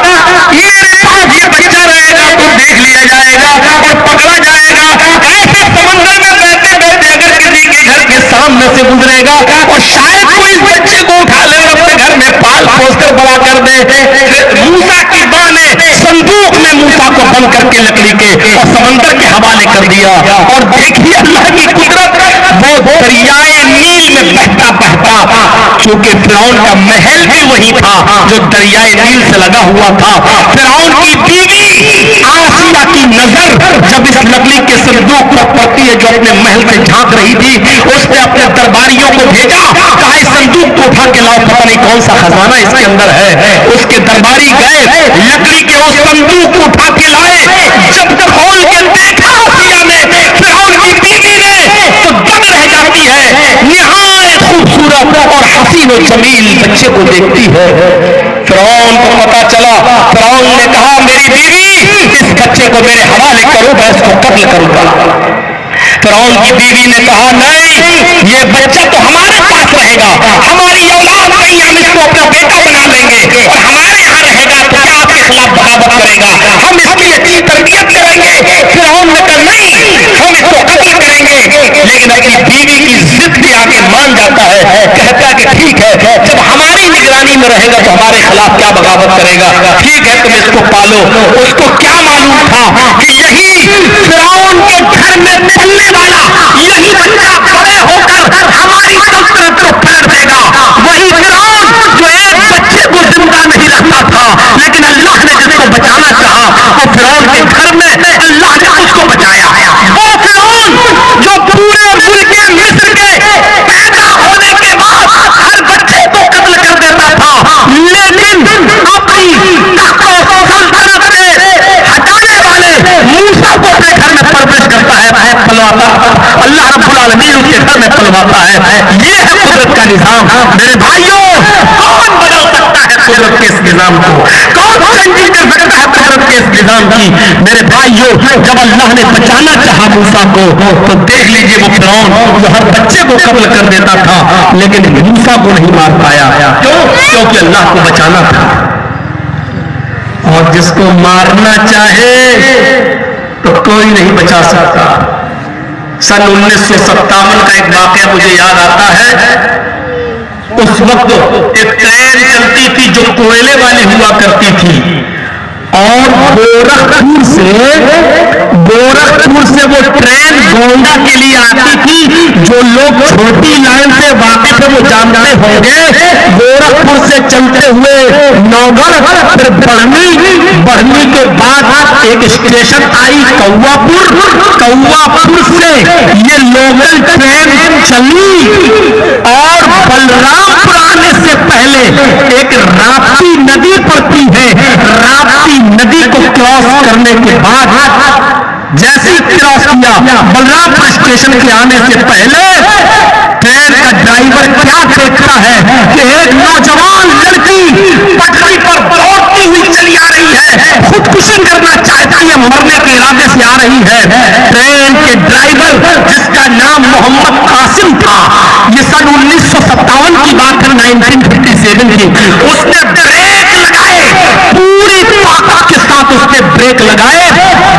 میرے پاس یہ بچہ رہے گا تو دیکھ لیا جائے گا اور پکڑا جائے گا۔ ایسے سمندر میں بہتے بہتے اگر کسی کے گھر کے سامنے سے گزرے گا اور شاید کوئی اس بچے کو اٹھا لے اور اپنے گھر میں پال پوس کر بڑا کر دے۔ موسیٰ کی ماں نے صندوق میں موسیٰ کو بند کر کے لکڑی کے اور سمندر کے حوالے کر دیا، اور دیکھیے اللہ کی قدرت، وہ دریائے نیل میں بہتا بہتا، چونکہ فرعون کا محل بھی وہی تھا جو دریائے نیل سے لگا ہوا تھا، فرعون کی بیوی آسیہ کی نظر جب اس لکڑی کے صندوق پر پڑتی ہے جو اپنے محل سے جھانک رہی تھی، اس نے اپنے درباریوں کو بھیجا، کہا اس صندوق کو اٹھا کے لاؤ، پتہ نہیں کون سا خزانہ اس کے اندر ہے۔ اس کے درباری گئے، لکڑی کے اس صندوق کو اٹھا کے لائے، جب کھول کے دیکھا آسیہ نے، فرعون کی بیوی نے، تو دم رہ جاتی ہے، نہایت خوبصورت اور حسین و جمیل بچے کو دیکھتی ہے۔ فرعون کو پتا چلا، فرعون نے کہا میری بیوی اس بچے کو میرے حوالے کرو، میں اس کو قتل کروں گا۔ فرعون کی بیوی نے کہا نہیں، یہ بچہ تو ہمارے پاس رہے گا، ہماری اولاد نہیں، ہم اس کو اپنا بیٹا بنا لیں گے اور ہمارے یہاں رہے گا تو کیا آپ کے خلاف بغاوت کرے گا، ہم اس کی اچھی تربیت کریں گے۔ فرعون نے کہا نہیں، ہم اس کو قتل کریں گے، لیکن اپنی بیوی کی ضد کے آگے مان جاتا ہے، کہتا ہے کہ ٹھیک ہے، جب ہماری نگرانی میں رہے گا تو ہمارے خلاف کیا بغاوت کرے گا، ٹھیک ہے تم اس کو پالو۔ اس کو کیا معلوم تھا کہ یہی فرعون کے گھر میں پلنے والا یہی بچہ بڑے ہو کر ہماری سلطنت کو پلٹ دے گا۔ وہی فرعون جو ایک بچے کو زندہ نہیں رکھتا تھا، لیکن اللہ نے جس کو بچانا چاہا وہ فرعون کے گھر میں اللہ نے اس کو بچایا۔ وہ فرعون جو پورے ملک مصر کے پیدا ہونے کے بعد ہر بچے کو قتل کر دیتا تھا، لیکن اپنی تخت و سلطنت سے ہٹانے والے موسیٰ کو اپنے گھر میں پرورش کرتا ہے، پلواتا، اللہ رب العالمین اس کے گھر میں پلواتا ہے۔ یہ ہے قدرت کا نظام۔ میرے بھائیوں، کون بدل سکتا ہے قدرت کے اس نظام کو؟ کون چینجنگ کر سکتا ہے قدرت کے اس نظام کی؟ میرے بھائیوں، جب اللہ نے بچانا چاہا موسیٰ کو تو دیکھ لیجئے وہ فرعون جو ہر بچے کو قتل کر دیتا تھا لیکن موسیٰ کو نہیں مار پایا. کیوں؟ کیونکہ اللہ کو بچانا تھا. اور جس کو مارنا چاہے تو کوئی نہیں بچا سکتا. سن 1957 کا ایک واقعہ مجھے یاد آتا ہے. اس وقت ایک ٹرین چلتی تھی جو کوئلے والی ہوا کرتی تھی اور گورکھپور سے وہ ٹرین گونڈا کے لیے آتی تھی. جو لوگ چھوٹی لائن سے واقف ہے وہ جانتے ہوں گے. گورکھپور سے چلتے ہوئے نوگڑھ، پھر بڑھنی کے بعد ایک اسٹیشن آئی کواپور. کواپور سے یہ لوکل ٹرین چلی اور بلرام پور آنے سے پہلے ایک راپتی ندی پڑتی ہے. راپتی ندی کو کراس کرنے کے بعد جیسے ہی کراس کیا بلرام پور اسٹیشن کے آنے سے پہلے ٹرین کا ڈرائیور کیا دیکھتا ہے کہ ایک نوجوان لڑکی پٹری پر دوڑتی ہوئی چلی آ رہی ہے. خودکشی کرنا چاہتی ہے، مرنے کے ارادے سے آ رہی ہے. ٹرین کے ڈرائیور جس کا نام محمد قاسم تھا، یہ سن 1957 کی بات ہے، 1957 کی. اس نے بریک لگائے، پوری طاقت کے ساتھ اس نے بریک لگائے.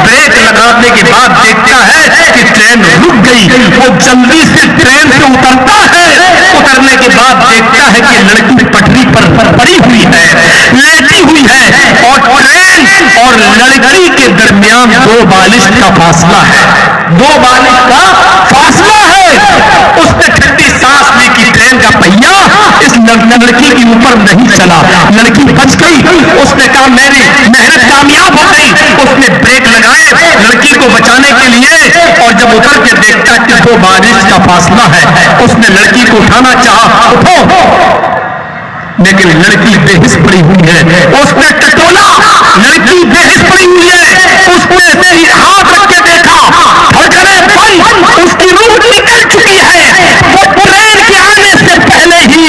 بریک لگانے کے بعد دیکھتا ہے کہ ٹرین رک گئی. وہ جلدی سے ٹرین سے اترتا ہے. اترنے کے بعد دیکھتا ہے کہ لڑکی پٹری پر پڑی ہوئی ہے، لیٹی ہوئی ہے اور ٹرین اور لڑکی کے درمیان 2 بالش کا فاصلہ ہے. 2 بالش کا فاصلہ ہے. اس نے ٹھنڈی سانس لی کہ ٹرین کا پہیا اس لڑکی کے اوپر نہیں چلا. لڑکی بچ گئی. اس نے کہا میری محنت کامیاب ہو گئی. اس نے بریک لگائے لڑکی کو بچانے کے لیے اور جب اتر کے دیکھتا کہ 2 بالش کا فاصلہ ہے. اس نے لڑکی کو اٹھانا چاہا، اٹھو، لیکن لڑکی بے حس پڑی ہوئی ہے. اس نے ٹٹولا، لڑکی بے حس پڑی ہوئی ہے. اس نے ہاتھ رکھ کے دیکھا، دھڑکنیں بند، اس کی روح نکل چکی ہے. وہ ٹرین کے آنے سے پہلے ہی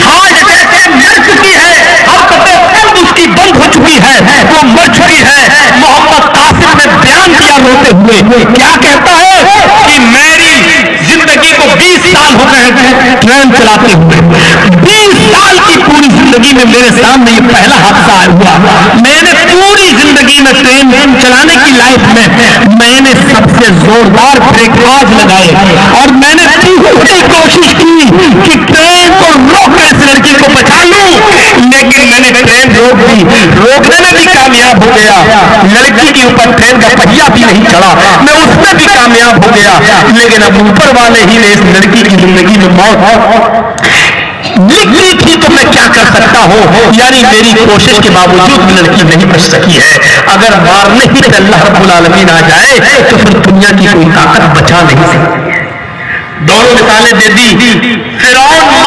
ہارٹ اٹیک سے مر چکی ہے. حرکتیں قلب اس کی بند ہو چکی ہے، وہ مر چکی ہے. محمد قاسم نے بیان دیا روتے ہوئے، کیا کہتا ہے کہ میری زندگی کو 20 سال ہو گئے ٹرین چلاتے ہوئے. 20 سال کی پوری زندگی میں میرے سامنے یہ پہلا حادثہ ہوا. میں نے پوری زندگی میں ٹرین چلانے کی لائف میں نے سب سے زوردار بریک آج لگائے اور میں نے پوری کوشش کی کہ ٹرین کو روک کر اس لڑکی کو بچا لوں، لیکن میں نے ٹرین روک دی. روکنے میں بھی کامیاب ہو گیا. لڑکی کے اوپر ٹرین کا پہیا بھی نہیں چڑھا، میں اس میں بھی کامیاب ہو گیا. لیکن اب اوپر والے ہی نے اس لڑکی کی زندگی میں موت لکھی تھی تو میں کیا کر سکتا ہوں. یعنی میری کوشش کے باوجود لڑکی نہیں بچ سکی ہے. اگر مارنے ہی سے اللہ رب العالمین آ جائے تو پھر دنیا کی کوئی طاقت بچا نہیں سکتی ہے. دونوں مثالیں دے دی. فرعون